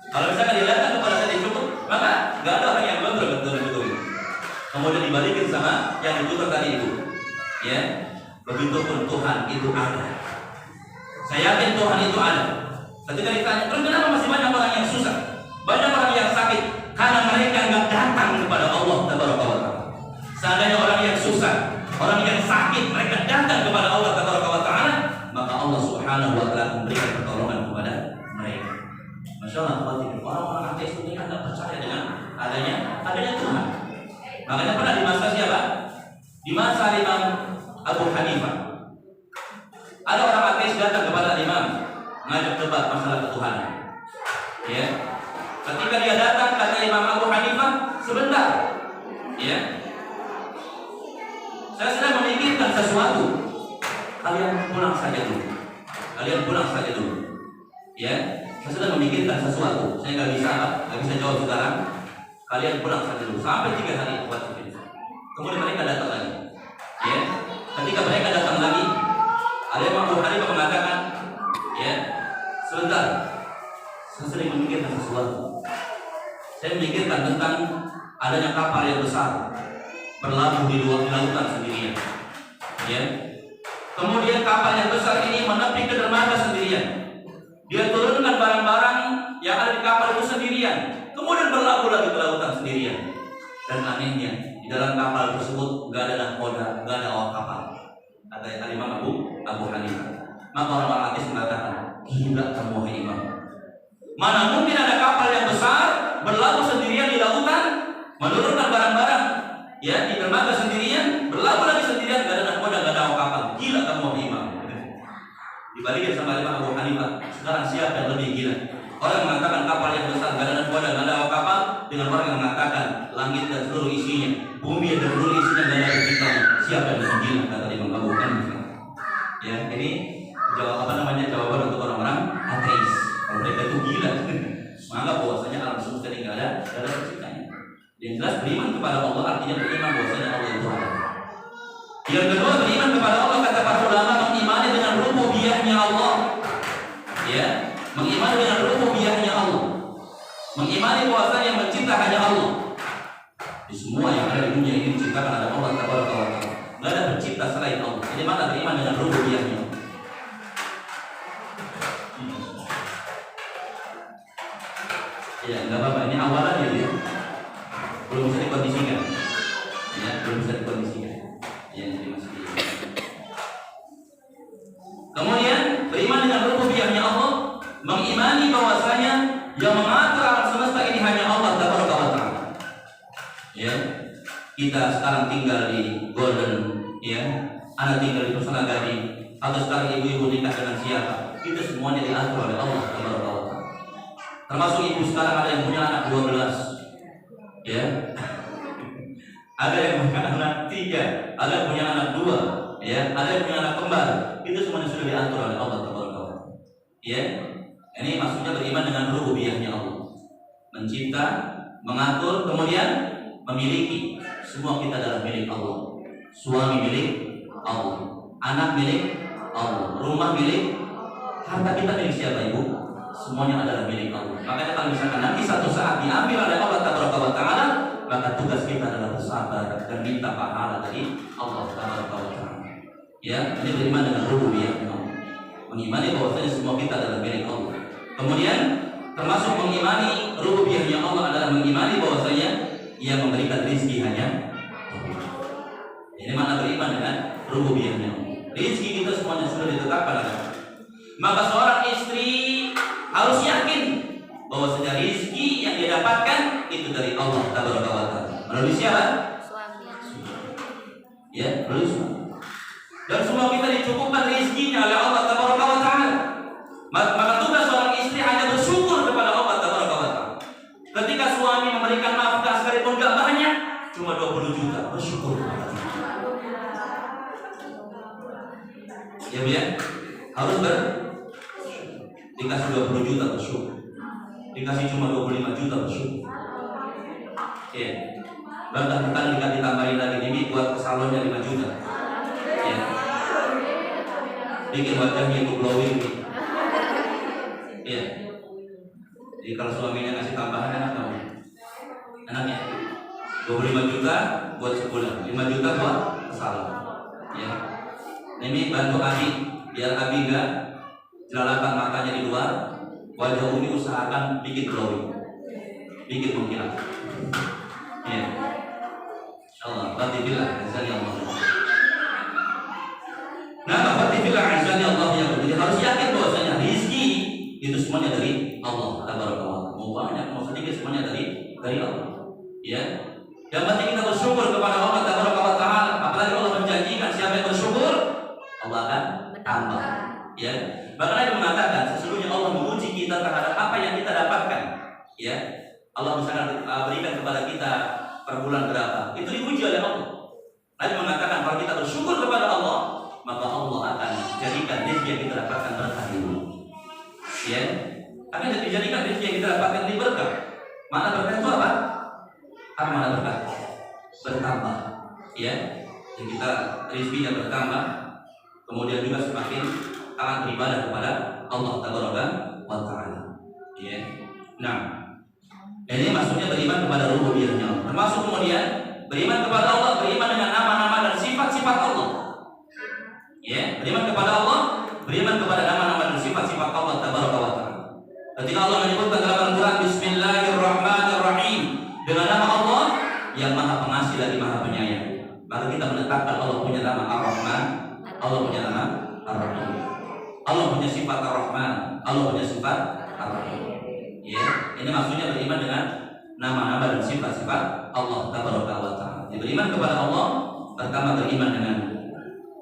Speaker 1: Kalau misalkan dia datang kepada saya dicukur, maka nggak ada orang yang gondrong betul cukur. Kemudian dibalikin sama yang dicukur tadi itu. Ya, begitupun Tuhan itu ada. Saya yakin Tuhan itu ada. Ketika ditanya, terus kenapa masih banyak orang yang susah? Banyak orang yang sakit karena mereka nggak datang kepada Allah Tabaraka wa Ta'ala. Seandainya orang yang susah, orang yang sakit, mereka datang kepada Allah Tabaraka wa Ta'ala, maka Allah Subhanahu wa Ta'ala memberikan pertolongan kepada mereka. Masya Allah, orang-orang ateis ini kan tidak percaya dengan adanya Tuhan. Makanya pernah di masa siapa? Di masa Imam Abu Hanifah, ada orang ateis datang kepada Imam ngajak debat masalah ketuhanan. Ya, ketika dia datang kata Imam Abu Hanifah, sebentar, ya, saya sedang memikirkan sesuatu. Kalian pulang saja dulu. Ya, saya sedang memikirkan sesuatu. Saya nggak bisa jawab sekarang. Kalian pulang saja dulu. Sampai 3 hari waktu itu. Kemudian mereka datang lagi. Ya, ketika mereka datang lagi, Imam Abu Hanifah mengatakan, ya, sebentar. Saya sedang memikirkan sesuatu. Saya memikirkan tentang adanya kapal yang besar berlabuh di lautan sendirian. Ya. Kemudian kapal yang besar ini menepi ke dermaga sendirian. Dia turunkan barang-barang yang ada di kapal itu sendirian. Kemudian berlabuh lagi ke lautan sendirian. Dan anehnya, di dalam kapal tersebut nggak ada nahkoda, nggak ada awak kapal. Kata Imam Abu Hanifah. Maka orang-orang ateis mengatakan, gila kamu wahai Imam. Mana mungkin ada kapal yang besar berlabuh sendirian di lautan, menurunkan barang-barang, ya, di dermaga sendirian, berlabuh lagi sendirian, gak ada nahkoda, gak ada awak kapal. Gila kamu wahai Imam. Dibalikin sama Imam Abu Hanifah. Sekarang siapa yang lebih gila? Orang yang mengatakan kapal yang besar gak ada nahkoda, gak ada awak kapal, dengan orang yang mengatakan langit dan seluruh isinya, bumi dan seluruh isinya gak ada penciptanya. Siapa yang lebih gila? Kata Imam Abu Hanifah. Ya, ini jawaban untuk orang-orang ateis. Kalau mereka itu gila, menganggap bahwasanya alam semesta ini gak ada penciptanya. Yang jelas beriman kepada Allah artinya beriman bahwasanya Allah itu ada. Yang kedua, beriman kepada Allah, kata para ulama, mengimani dengan rububiyahnya Allah. Ya, mengimani dengan rububiyahnya Allah. Mengimani bahwasanya yang mencipta hanya Allah. Di semua yang ada di dunia ini diciptakan ada Allah Tabaraka wa Ta'ala. Tidak ada pencipta selain Allah. Jadi mana beriman dengan rububiyahnya? Ya, nggak apa-apa. Ini awalan ya. Belum bisa dikondisikan. Ya, belum bisa dikondisikan. Ya, jadi masih. Kemudian beriman dengan rububiyahnya Allah, mengimani bahwasanya yang mengatur alam semesta ini hanya Allah Tabaraka wa Ta'ala. Ya, kita sekarang tinggal di Golden, ya, anak tinggal di Pesona Gading, atau sekarang ibu-ibu nikah dengan siapa? Itu semuanya diatur oleh Allah Tabaraka wa Ta'ala. Termasuk ibu sekarang ada yang punya anak 12, ya, ada yang punya anak 3, ada yang punya anak 2, ya, ada yang punya anak kembar. Itu semuanya sudah diatur oleh Allah Tabaraka wa Ta'ala. Ya, ini maksudnya beriman dengan rububiyahnya Allah, mencipta, mengatur, kemudian memiliki. Semua kita adalah milik Allah. Suami milik Allah, anak milik Allah, rumah milik, harta kita milik siapa ibu? Semuanya adalah milik Allah. Makanya kalau misalkan nanti satu saat diambil oleh Allah Tabaraka wa Ta'ala, maka tugas kita adalah bersabar dan minta pahala dari Allah Tabaraka wa Ta'ala. Ya, ini beriman dengan rububiyah Allah. Mengimani bahwasanya semua kita adalah milik Allah. Kemudian Termasuk mengimani rububiyahnya Allah adalah mengimani bahwasanya Ia memberikan rezeki hanya Allah. Ini mana beriman dengan rububiyahnya. Rezeki kita semuanya sudah ditetapkan oleh Allah. Maka seorang istri harus yakin bahwasanya rezeki yang dia dapatkan itu dari Allah Tabaraka wa Ta'ala. Melalui siapa?
Speaker 2: Suami.
Speaker 1: Ya, melalui suami. Dan semua kita dicukupkan rezekinya oleh Allah Tabaraka wa Ta'ala. Maka tugas seorang istri hanya bersyukur kepada Allah Tabaraka wa Ta'ala. Ketika suami memberikan nafkah sekalipun gak banyak, cuma 20 juta, bersyukur kepada Allah. Ya Bu ya, harus dikasih 20 juta bersyukur. Dikasih cuma 25 juta bersyukur. Ya. Bahkan jika ditambahin lagi ini buat ke salonnya 5 juta. Ya. Bikin wajahnya itu glowing. Ya. Jadi kalau suaminya ngasih tambahan enak dong. Enak ya. 25 juta buat sebulan, 5 juta buat ke salon. Ya. Ini bantu Abi biar Abi enggak jelalatan matanya di luar. Wajah Umi usahakan bikin glowing, bikin mengkilat. Ya. Insyaallah. Alhamdulillah. Azza Nah, Alhamdulillah azza Allah ya. Jadi harus yakin bahwasanya rezeki itu semuanya dari Allah Tabaraka wa Ta'ala. Mau banyak mau sedikit semuanya dari Allah. Ya. Yang penting kita bersyukur kepada Allah Tabaraka wa Ta'ala. Apalagi Allah menjanjikan siapa yang bersyukur, Allah akan tambah. Ya. Bahkan Nabi mengatakan sesungguhnya Allah menguji kita terhadap apa yang kita dapatkan. Ya. Allah misalkan berikan kepada kita per bulan berapa, itu diuji oleh Allah. Nabi mengatakan kalau kita bersyukur kepada Allah, maka Allah akan jadikan rezeki yang kita dapatkan berkah dulu. Ya, akan dijadikan rezeki yang kita dapatkan di berkah. Mana berkah itu apa? Apa mana berkah? Bertambah. Ya, dan kita rezekinya bertambah. Kemudian juga semakin taat beribadah kepada Allah Tabaraka wa Ta'ala. Ya, nah. Ini maksudnya beriman kepada rububiyahnya. Termasuk kemudian beriman kepada Allah, beriman dengan nama-nama dan sifat-sifat Allah. Ya, beriman kepada Allah, beriman kepada nama-nama dan sifat-sifat Allah Tabaraka wa Ta'ala. Ketika Allah menyebutkan dalam Al-Quran Bismillahirrahmanirrahim, dengan nama Allah yang Maha Pengasih lagi Maha Penyayang, maka kita menetapkan Allah punya nama Ar-Rahman, Allah punya nama Ar-Rahim. Allah punya sifat Ar-Rahman, Allah punya sifat Ar-Rahim. Ya, ini maksudnya beriman dengan nama-nama dan sifat-sifat Allah Tabaraka wa Ta'ala. Beriman kepada Allah, pertama beriman dengan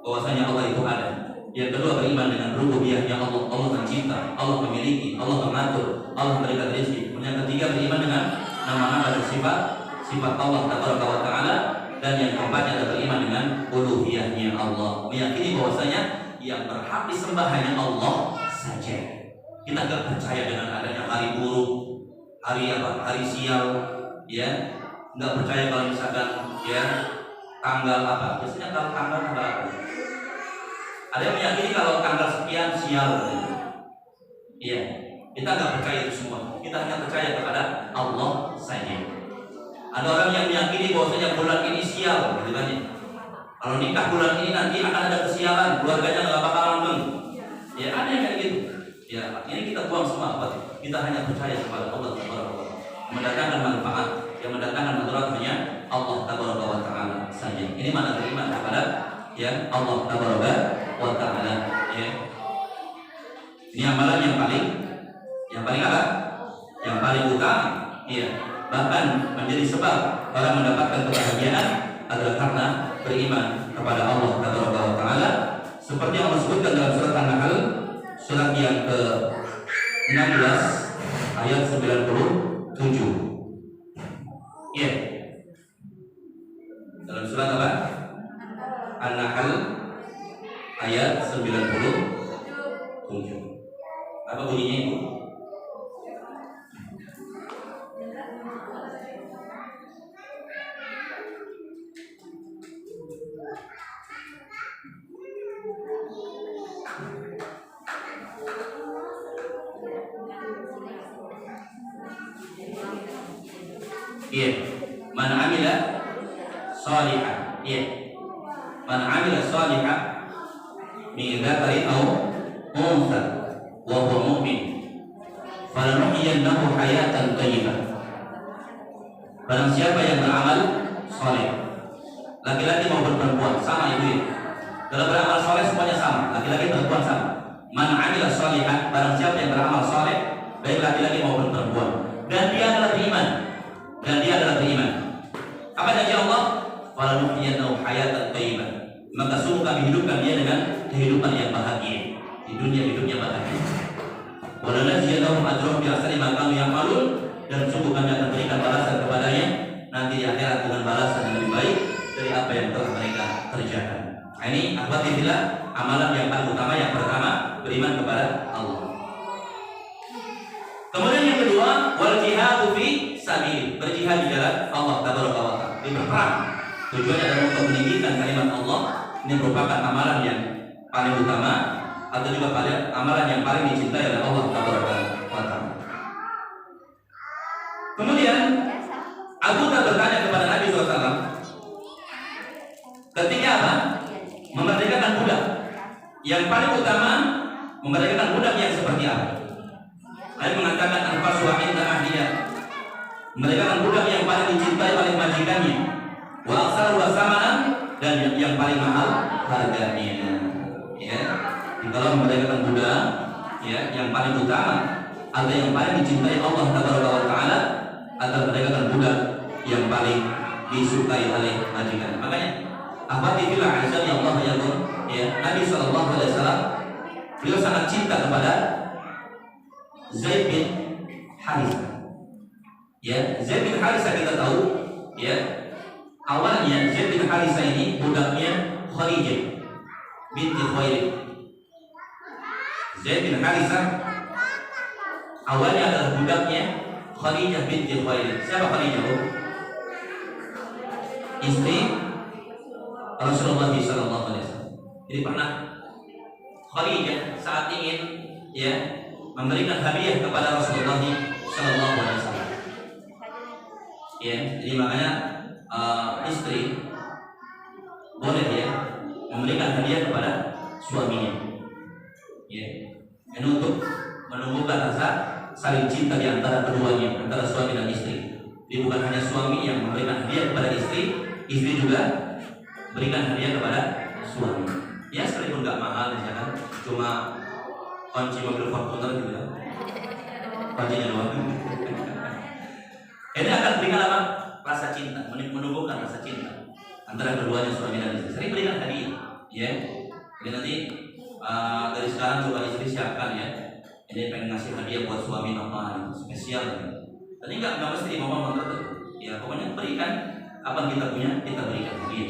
Speaker 1: bahwasanya Allah itu ada. Yang kedua beriman dengan rububiyahnya Allah, Allah mencipta, Allah memiliki, Allah mengatur, Allah memberikan rezeki. Yang ketiga beriman dengan nama-nama dan sifat Allah Tabaraka wa Ta'ala. Dan yang keempatnya adalah beriman dengan uluhiyahnya Allah, meyakini bahwasanya yang berhak disembah hanya Allah saja. Kita nggak percaya dengan adanya hari buruk, hari sial, ya. Nggak percaya kalau misalkan ya tanggal apa? Biasanya kalau tanggal apa? Ada yang meyakini kalau tanggal sekian sial. Iya, kita nggak percaya itu semua. Kita hanya percaya kepada Allah saja. Ada orang yang meyakini bahwasanya bulan ini sial, gitu kan ya. Kalau nikah bulan ini nanti akan ada kesialan, keluarganya nggak bakal langgeng. Ya ada yang kayak gitu. Ya, ini kita buang semua. Kita hanya percaya kepada Allah Tabaraka wa Ta'ala. Mendatangkan manfaat, yang mendatangkan mudarat hanya Allah Tabaraka wa Ta'ala saja. Ini mana beriman kepada ya Allah Tabaraka wa Ta'ala. Ya. Ini amalan yang paling apa? Yang paling utama. Iya. Bahkan menjadi sebab orang mendapatkan kebahagiaan adalah karena beriman kepada Allah Tabaraka wa Ta'ala. Seperti yang Allah sebutkan dalam surat An-Nahl, surat yang ke-16 ayat 97. Ya. Dalam surat apa? An-Nahl ayat 97. Apa bunyinya itu? Iya, man amila salihah. Iya, man amila salihah min dzakarin aw untha wa huwa mu'min falanuhyiyannahu hayatan thayyibah. Barang siapa yang beramal soleh, laki-laki maupun perempuan sama itu ya. Kalau beramal soleh semuanya sama, laki-laki perempuan sama. Man 'amila sholihan, barang siapa yang beramal soleh, baik laki-laki maupun perempuan, dan dia adalah beriman, Apa janji Allah? Falanuhyiyannahu hayatan thayyibah. Maka sungguh kami hidupkan dia dengan kehidupan yang bahagia. Di dunia hidupnya bahagia. Walanajziyannahum ajrahum bi ahsani ma kanu ya'malun, dan sungguh kami akan berikan balasan kepadanya nanti di akhirat dengan balasan yang lebih baik dari apa yang telah mereka kerjakan. Nah, ini akhwati fillah, amalan yang paling utama. Yang pertama, beriman kepada Allah. Kemudian yang kedua, wal jihadu fi sabil, berjihad di jalan Allah tabaraka wa taala, berperang. Tujuannya adalah untuk meninggikan kalimat Allah. Ini merupakan amalan yang paling utama, atau juga amalan yang paling dicintai oleh Allah tabaraka wa taala. Kemudian Abu Dhar bertanya kepada Nabi SAW ketika apa? Memerdekakan budak. Yang paling utama, memerdekakan budak yang seperti apa? Nabi mengatakan anfasuha inda ahliya, memerdekakan budak yang paling dicintai oleh majikannya, wa aktsaruha samanan, dan yang paling mahal harganya. Ya, kalau memerdekakan budak, ya, yang paling utama atau yang paling dicintai Allah Taala atau memerdekakan budak yang paling disukai oleh majikan. Makanya akhwati fillah azza ya Allah ya, Nabi sallallahu alaihi wasallam beliau sangat cinta kepada Zaid bin Harithah. Ya, Zaid bin Harithah kita tahu, ya, awalnya Zaid bin Harithah ini budaknya Khadijah binti Khuwailid. Zaid bin Harithah awalnya adalah budaknya Khadijah binti Khuwailid. Siapa Khadijah? Istri Rasulullah sallallahu alaihi wasallam. Jadi pernah Khadijah saat ingin, ya, memberikan hadiah kepada Rasulullah sallallahu alaihi wasallam. Ya, jadi makanya istri boleh, ya, memberikan hadiah kepada suaminya. Ya, ini untuk menumbuhkan rasa saling cinta di antara keduanya, antara suami dan istri. Jadi bukan hanya suami yang memberikan hadiah kepada istri, istri juga berikan hadiah kepada suami. Ya, sekalipun nggak mahal, misalkan cuma kunci mobil Fortuner gitu ya, kuncinya doang. Ini akan berikan apa? Rasa cinta, menumbuhkan rasa cinta antara keduanya, suami dan istri. Sering berikan hadiah, ya. Jadi nanti dari sekarang coba istri siapkan, ya. Ini pengen ngasih hadiah buat suami apa spesial, ya. Tadi nggak mesti ngomong tertentu, ya. Pokoknya berikan apa yang kita punya, kita berikan hadiah.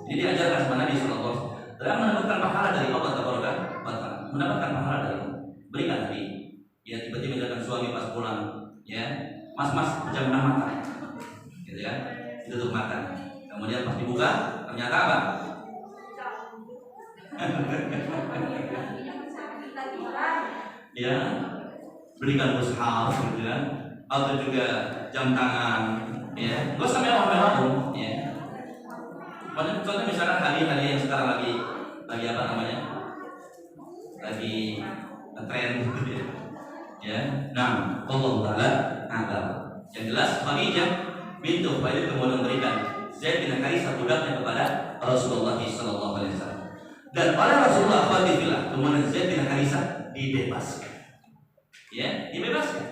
Speaker 1: Jadi diajarkan sama Nabi SAW dalam mendapatkan pahala dari Allah Taala, mendapatkan pahala dari Allah. Berikan hadiah. Ya, tiba-tiba datang suami pas pulang, ya, mas jam 6 makan, gitu ya, tutup makan. Kemudian pas dibuka ternyata apa? Ya, berikan mushaf, gitu ya, atau juga jam tangan, ya, gak usah mewah-mewah pun, ya. Contoh misalkan hadiah yang sekarang lagi apa namanya, lagi tren, gitu ya. Ya, nah, Allah Taala alam. Yang jelas Khadijah binti Khuwailid kemudian memberikan Zaid bin Harithah budaknya kepada Rasulullah sallallahu alaihi wasallam. Dan oleh Rasulullah SAW kemudian Zaid bin Harithah dibebaskan. Ya, dibebaskan.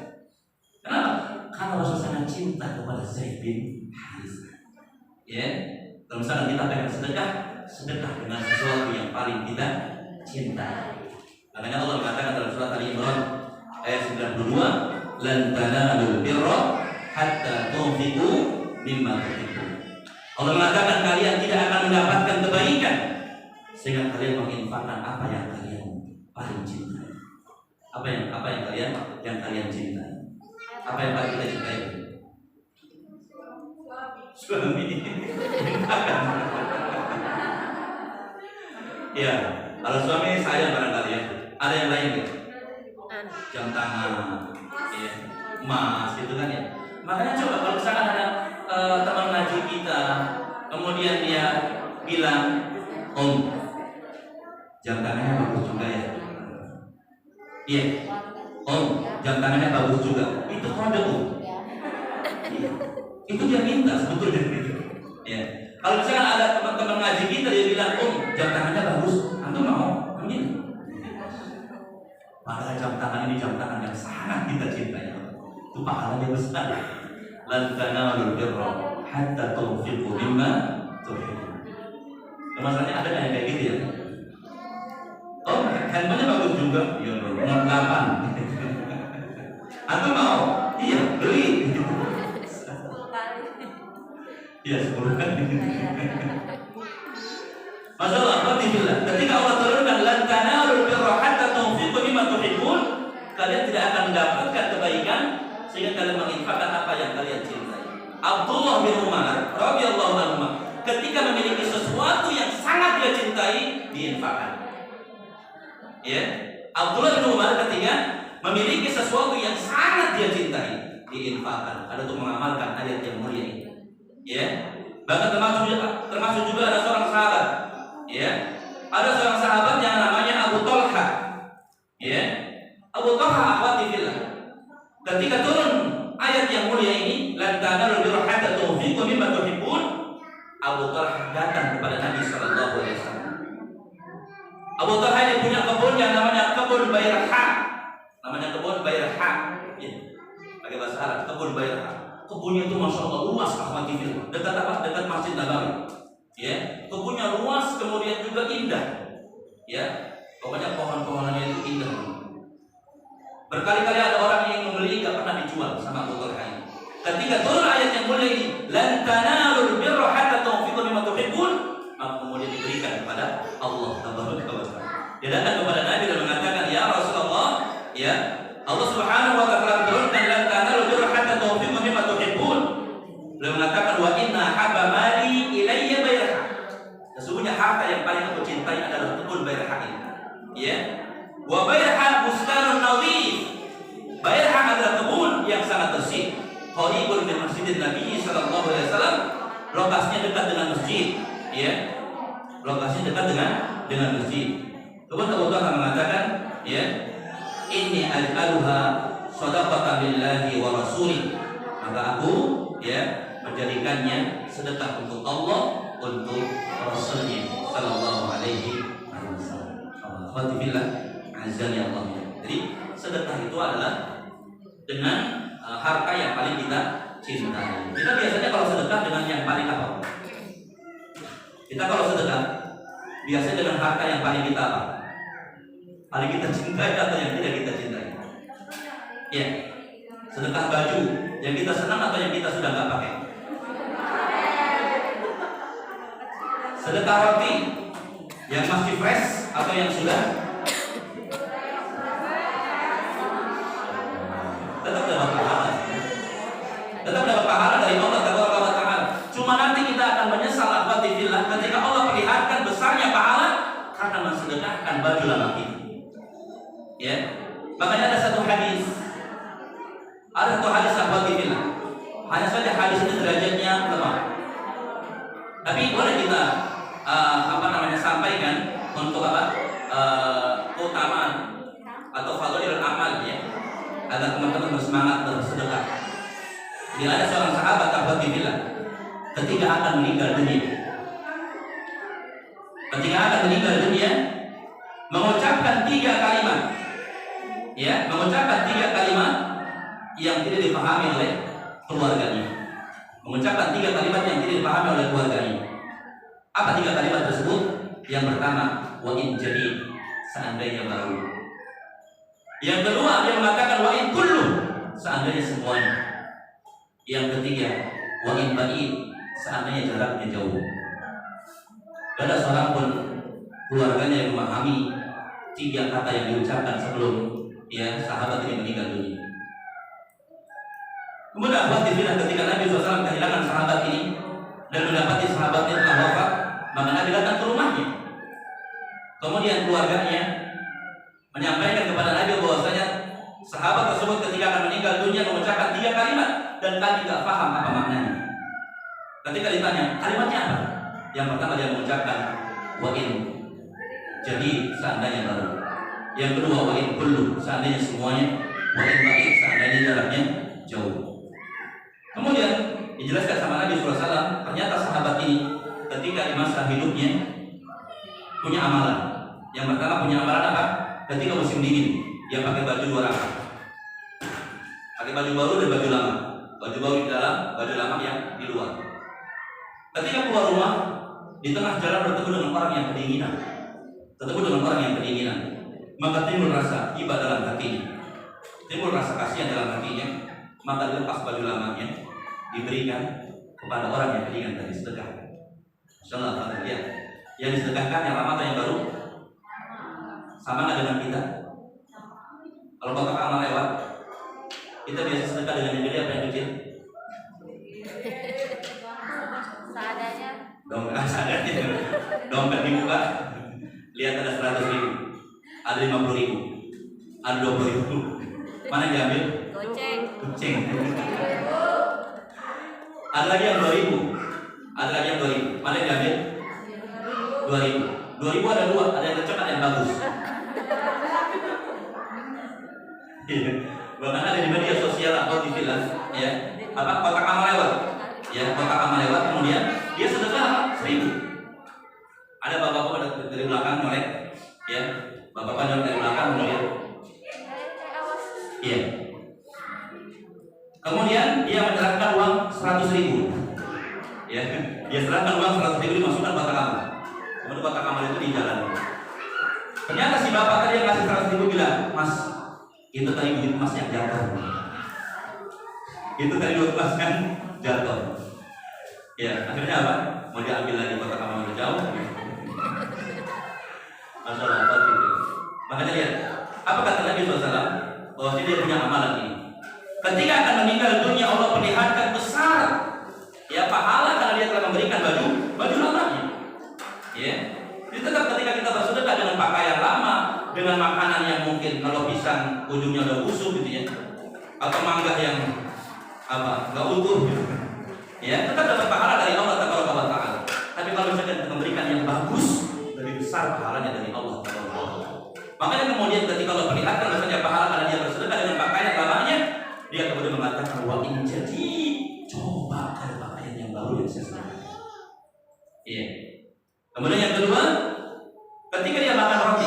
Speaker 1: Kenapa? Karena Rasul sangat cinta kepada Zaid bin Harithah. Ya, kalau misalkan kita pengen sedekah dengan sesuatu yang paling kita cintai. Makanya Allah mengatakan dalam surat Ali Imran ayat 92, lan tanalul birra hatta tunfiqu mimma tuhibbun. Allah mengatakan kalian tidak akan mendapatkan kebaikan sehingga kalian menginfakkan apa yang kalian paling cintai. Apa yang kalian cintai? Apa yang paling kita cintai? Suami. Ya, kalau suami sayang barangkali, ya. Ada yang lain ya? Jam tangan, ya, emas, gitu kan, ya. Makanya coba kalau misalkan ada teman ngaji kita, kemudian dia bilang, Om, jam tangannya bagus juga ya. Iya, Om, jam tangan tangannya bagus juga. Itu kode tuh. Itu dia minta sebetulnya. Ya. Kalau misalkan ada teman-teman ngaji kita dia bilang, jam tangannya bagus, antum mau? Amin. Padahal jam tangan ini jam tangan yang sangat kita cintai. Itu pahalanya besar. Lan tanalul birra hatta tunfiqu mimma tuhibbun. Masalahnya ada yang kayak gitu ya. Handphonenya bagus juga, ya nomor 8. Antum mau? Iya, beli. Iya, 10 kali. Masalah Alhamdulillah. Ketika Allah turunkan lan tanalul birra hatta tunfiqu mimma tuhibbun, kalian tidak akan mendapatkan kebaikan sehingga kalian menginfakkan apa yang kalian cintai. Abdullah bin Umar radhiyallahu anhu ketika memiliki sesuatu yang sangat dia cintai, diinfakkan. Ya, Abdullah bin Umar ketika memiliki sesuatu yang sangat dia cintai, diinfakkan. Ada untuk mengamalkan ayat yang mulia ini. Ya, bahkan termasuk juga ada seorang sahabat. Ya, ada seorang sahabat yang namanya Abu Talha. Ya, Abu Talha akhwati fillah. Ketika turun ayat yang mulia ini, lan tanalul birra hatta tunfiqu mimma tuhibbun, Abu Talha datang kepada Nabi sallallahu alaihi wasallam. Abu Talha ini punya kebun yang namanya kebun Bayrha. Namanya kebun Bayrha. Ya. Pakai bahasa Arab, kebun Bayrha. Kebunnya itu masya Allah luas, akhwati fillah. Dekat apa? Dekat Masjid Nabawi. Ya, kebunnya luas, kemudian juga indah. Ya, pokoknya pohon-pohonannya itu indah. Berkali-kali ada orang yang membeli nggak pernah dijual sama Abu Talha ini. Ketika turun ayat yang mulia ini, lan tanalul birra hatta tunfiqu mimma tuhibbun, maka kemudian diberikan kepada Allah Tabaraka wa Ta'ala. Dia datang kepada Nabi dan mengatakan, ya Rasulullah, ya Allah Subhanahu wa Ta'ala turunkan lan tanalul birra hatta tunfiqu mimma tuhibbun. Beliau mengatakan, wa inna habba mali ilayya Bayrha. Sesungguhnya harta yang paling aku cintai adalah kebun Bayrha ini. Ya. Wa Bayrha bustanun nadhif. Bayrha adalah kebun yang sangat bersih. Qaribun min masjidin Nabi sallallahu alaihi wasallam. Lokasinya dekat dengan masjid, ya. Lokasinya dekat dengan masjid. Kemudian Abu Talha mengatakan, ya, inni aj'aluha shadaqatan lillahi wa rasuli. Maka aku, ya, menjadikannya sedekah untuk Allah, untuk Rasulnya sallallahu alaihi wasallam. Alhamdulillah, azza ya Allah. Jadi sedekah itu adalah dengan harta yang paling kita cintai. Kita biasanya kalau sedekah dengan yang paling apa? Kita kalau sedekah biasanya dengan harta yang paling kita apa? Paling kita cintai atau yang tidak kita cintai? Ya, sedekah baju yang kita senang atau yang kita sudah nggak pakai? Sedekah roti yang masih fresh atau yang sudah? Tetap dapat pahala. Tetap dapat pahala dari Allah Taala. Cuma nanti kita akan menyesal akhwati fillah ketika Allah perlihatkan besarnya pahala karena mensedekahkan baju lama kita. Ya. Makanya ada satu hadis. Ada satu hadis akhwati fillah. Hanya saja hadis itu derajatnya lemah. Tapi boleh kita sampaikan untuk keutamaan atau fadhilul amal, ya, agar teman-teman bersemangat bersedekah. Jadi ada seorang sahabat akhwati fillah ketika akan meninggal dunia. Ketika akan meninggal dunia, mengucapkan 3 kalimat. Ya, mengucapkan 3 kalimat yang tidak dipahami oleh keluarganya. Mengucapkan 3 kalimat yang tidak dipahami oleh keluarganya. Apa 3 kalimat tersebut? Yang pertama, wa in jadi, seandainya baru. Yang kedua, dia mengatakan wa in kullu, seandainya semuanya. Yang ketiga, wa in ba'id, seandainya jaraknya jauh. Tidak ada seorang pun keluarganya yang memahami 3 kata yang diucapkan sebelum sahabat ini meninggal dunia. Kemudian akhwati fillah, ketika Nabi SAW kehilangan sahabat ini dan mendapati sahabat ini telah wafat, maka Nabi datang ke rumahnya. Kemudian keluarganya menyampaikan kepada Nabi bahwasanya sahabat tersebut ketika akan meninggal dunia mengucapkan 3 kalimat dan kami tidak paham apa maknanya. Ketika ditanya kalimatnya apa, yang pertama dia mengucapkan wa in, jadi seandainya baru. Yang kedua wa in kullu, seandainya semuanya. wa in ba'id, seandainya jaraknya jauh. Kemudian dijelaskan sama Nabi SAW, ternyata sahabat ini ketika di masa hidupnya punya amalan. Yang pertama punya amalan apa? Ketika musim dingin, dia pakai baju dua rangka, pakai baju baru dan baju lama. Baju baru di dalam, baju lama yang di luar. Ketika keluar rumah, di tengah jalan bertemu dengan orang yang kedinginan, maka timbul rasa iba dalam hatinya, timbul rasa kasihan dalam hatinya, maka dilepas baju lamanya, diberikan kepada orang yang kedinginan tadi, sedekah. Masyaallah, lihat, yang disedekahkan yang lama atau yang baru? Sama nggak dengan kita? Kalau kotak amal lewat, kita biasa sedekah dengan yang gede apa yang kecil?
Speaker 2: Seadanya.
Speaker 1: Seadanya. Dompet dibuka, lihat ada 100.000, ada 50.000, ada 20.000. Mana yang diambil? Goceng. Ada lagi yang 2.000, mana yang diambil? 2.000 ada dua, ada yang cocok, ada yang bagus. Bahkan ada di media sosial atau di film, ya, kotak amal lewat, kemudian dia sedekah 1.000. Ada bapak-bapak dari belakang molek, ya, bapak-bapak dari belakang kemudian, iya. Kemudian dia menyerahkan uang 100.000, ya, dia serahkan uang 100.000 dimasukkan kotak amal. Kemudian kotak amal itu di jalan. Ternyata si bapak tadi yang ngasih 100.000 bilang, Mas, itu tadi duit emas yang jatuh. Itu tadi duit emas kan jatuh. Ya, akhirnya apa? Mau diambil lagi kotak amal itu jauh. Masalah apa gitu. Makanya lihat, apa kata Nabi SAW? Bahwa dia punya amalan ini. Ketika akan meninggal dunia, Allah perlihatkan besar, ya, pahala karena dia telah memberikan baju lamanya. Ya, jadi tetap ketika kita bersedekah dengan pakaian lama, dengan makanan yang mungkin kalau pisang ujungnya udah busuk gitu ya, atau mangga yang nggak utuh gitu, ya, tetap dapat pahala dari Allah Taala. Tapi kalau misalkan kita memberikan yang bagus, lebih besar pahalanya dari Allah Taala. Makanya kemudian ketika Allah perlihatkan bahasanya pahala karena dia bersedekah dengan pakaian lamanya, dia kemudian mengatakan, wah ini jadi coba ada pakaian yang baru yang saya sedekahkan. Iya. Kemudian yang kedua, ketika dia makan roti,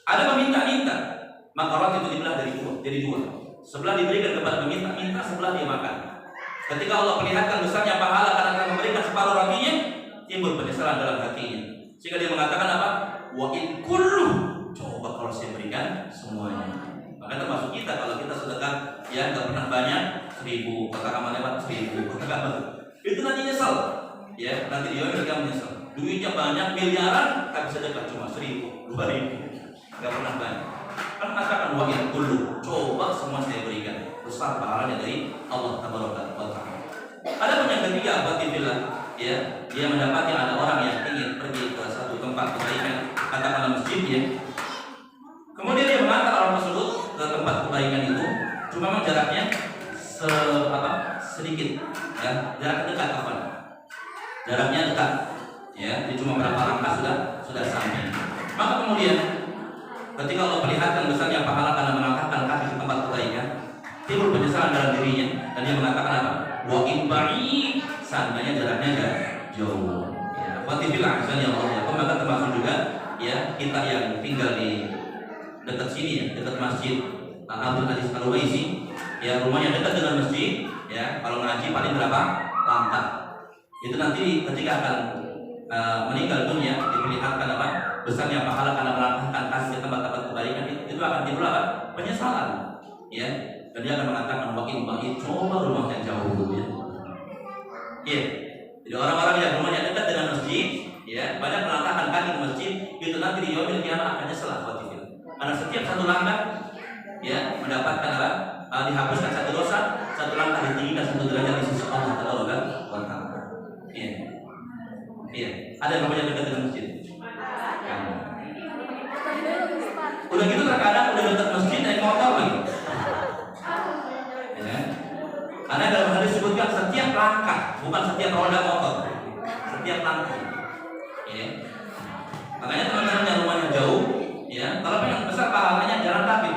Speaker 1: ada meminta-minta, maka roti itu dibelah jadi dua. Sebelah diberikan kepada peminta-minta, sebelah dia makan. Ketika Allah perlihatkan besarnya pahala karena telah memberikan separuh rotinya, timbul penyesalan dalam hatinya. Sehingga dia mengatakan apa? Wa in kullu, coba kalau saya berikan semuanya. Maka termasuk kita, kalau kita sedekah, ya nggak pernah banyak, 1.000, kotak amal lewat 1.000, kotak amal. Itu nanti nyesel. Ya, nanti dia juga menyesal. Duitnya banyak miliaran, tapi sedekah cuma 1.000, 2.000, nggak pernah banyak. Kan katakan wa in kullu, coba semua saya berikan, besar pahalanya dari Allah Taala. Ada pun yang ketiga, abatillah, ya, dia mendapati ada orang yang ingin pergi ke satu tempat kebaikan, katakanlah masjid, ya. Kemudian dia mengantar orang tersebut ke tempat kebaikan itu, cuma memang jaraknya sedikit, ya, jarak dekat kapan? Jaraknya dekat, ya, jadi cuma berapa langkah sudah sampai. Maka kemudian ketika Allah perlihatkan besarnya pahala karena melangkahkan kaki ke tempat kebaikan, timbul penyesalan dalam dirinya dan dia mengatakan apa? Wa in ba'id, seandainya jaraknya jauh. Ya, fatifillah ya Allah. Maka termasuk juga, ya, kita yang tinggal di dekat sini, ya, dekat masjid Abdul Aziz Al-Waisi, ya, rumahnya dekat dengan masjid, ya, kalau ngaji paling berapa langkah. Itu nanti ketika akan meninggal dunia diperlihatkan apa? Besarnya pahala karena melangkahkan kaki ke tempat-tempat kebaikan, itu akan timbul apa? Penyesalan, ya. Dan dia akan mengatakan wa in ba'id, coba rumahnya jauh dulu, ya. Iya. Jadi orang-orang yang rumahnya dekat dengan masjid, ya, banyak melangkahkan kaki ke masjid, itu nanti di yaumil qiyamah akan nyesal khawatir. Karena setiap satu langkah, ya, mendapatkan apa? Dihapuskan satu dosa, satu langkah ditinggikan satu derajat di sisi Allah Taala. Iya. Iya. Ada yang rumahnya dekat dengan masjid? Kan. Udah gitu terkadang udah dekat masjid naik motor lagi. Ya. Karena dalam hadis disebutkan setiap langkah, bukan setiap roda motor, setiap langkah. Ya. Makanya teman-teman yang rumahnya jauh, ya, kalau pengen besar pahalanya jalan kaki.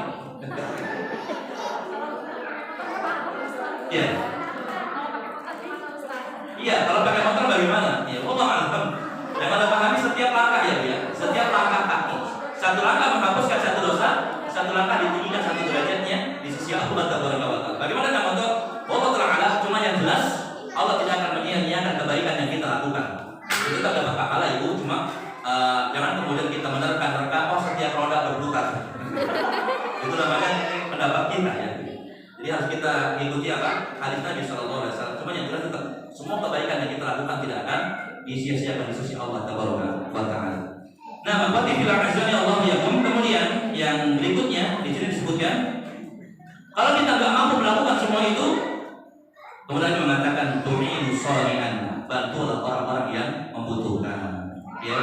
Speaker 1: Iya, kalau pakai motor bagaimana? Ya, Allah alam. Yang Anda pahami setiap langkah ya, ya. Setiap langkah kaki. Satu langkah menghapuskan satu dosa, satu langkah ditinggikan satu derajatnya di sisi Allah Taala. Bagaimana dengan motor? Allah Taala cuma yang jelas Allah tidak akan menyia-nyiakan kebaikan yang kita lakukan. Itu kita dapat pahala itu, cuma jangan kemudian kita menerka-nerka oh setiap roda berputar. Itu namanya pendapat kita ya. Jadi harus kita ikuti apa hadis Nabi Shallallahu Alaihi Wasallam. Cuma yang jelas tetap semua kebaikan yang kita lakukan tidak akan disia-siakan di sisi Allah Taala. Nah, Bapak Ibu azani Allah yakum. Kemudian yang berikutnya di sini disebutkan kalau kita nggak mampu melakukan semua itu, kemudian mengatakan tu'inu sholihan, bantulah orang-orang yang membutuhkan, ya,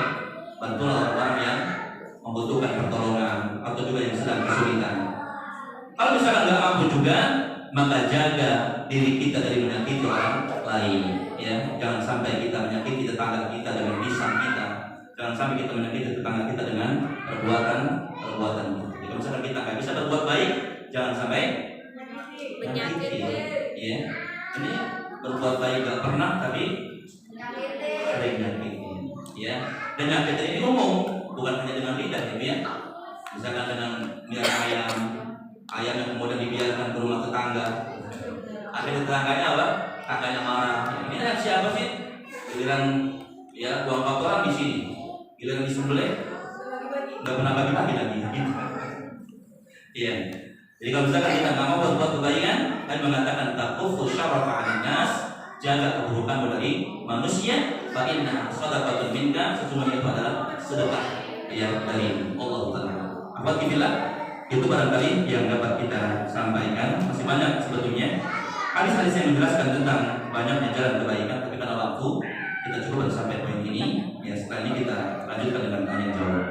Speaker 1: bantulah orang-orang yang membutuhkan pertolongan atau juga yang sedang kesulitan. Kalau misalkan nggak mampu juga, maka jaga diri kita dari menyakiti orang lain, ya. Jangan sampai kita menyakiti tetangga kita dengan lisan kita. Jangan sampai kita menyakiti tetangga kita dengan perbuatan kita. Jika misalkan kita nggak bisa berbuat baik, jangan sampai menyakiti. Ya, ini berbuat baik nggak pernah, tapi sering menyakiti. Ya, dan nyakiti ini umum, bukan hanya dengan lidah, ya. Misalkan dengan miara ayam yang kemudian dibiarkan ke rumah tetangga, akhirnya tetangganya apa? Tetangganya marah. Ini ayam siapa sih? Giliran ya buang kotoran di sini. Giliran disembelih nggak pernah bagi-bagi lagi. Iya. Jadi kalau misalkan kita nggak mau berbuat kebaikan, kan mengatakan taqufu syarrafa 'alan nas, jaga keburukan dari manusia, fa inna shadaqatun minka, sesungguhnya itu adalah sedekah yang dari Allah Taala. Alhamdulillah, itu barangkali yang dapat kita sampaikan. Masih banyak sebetulnya hadis-hadis yang menjelaskan tentang banyaknya jalan kebaikan, tapi karena waktu kita cukup sampai poin ini. Ya, setelah ini kita lanjutkan dengan tanya jawab.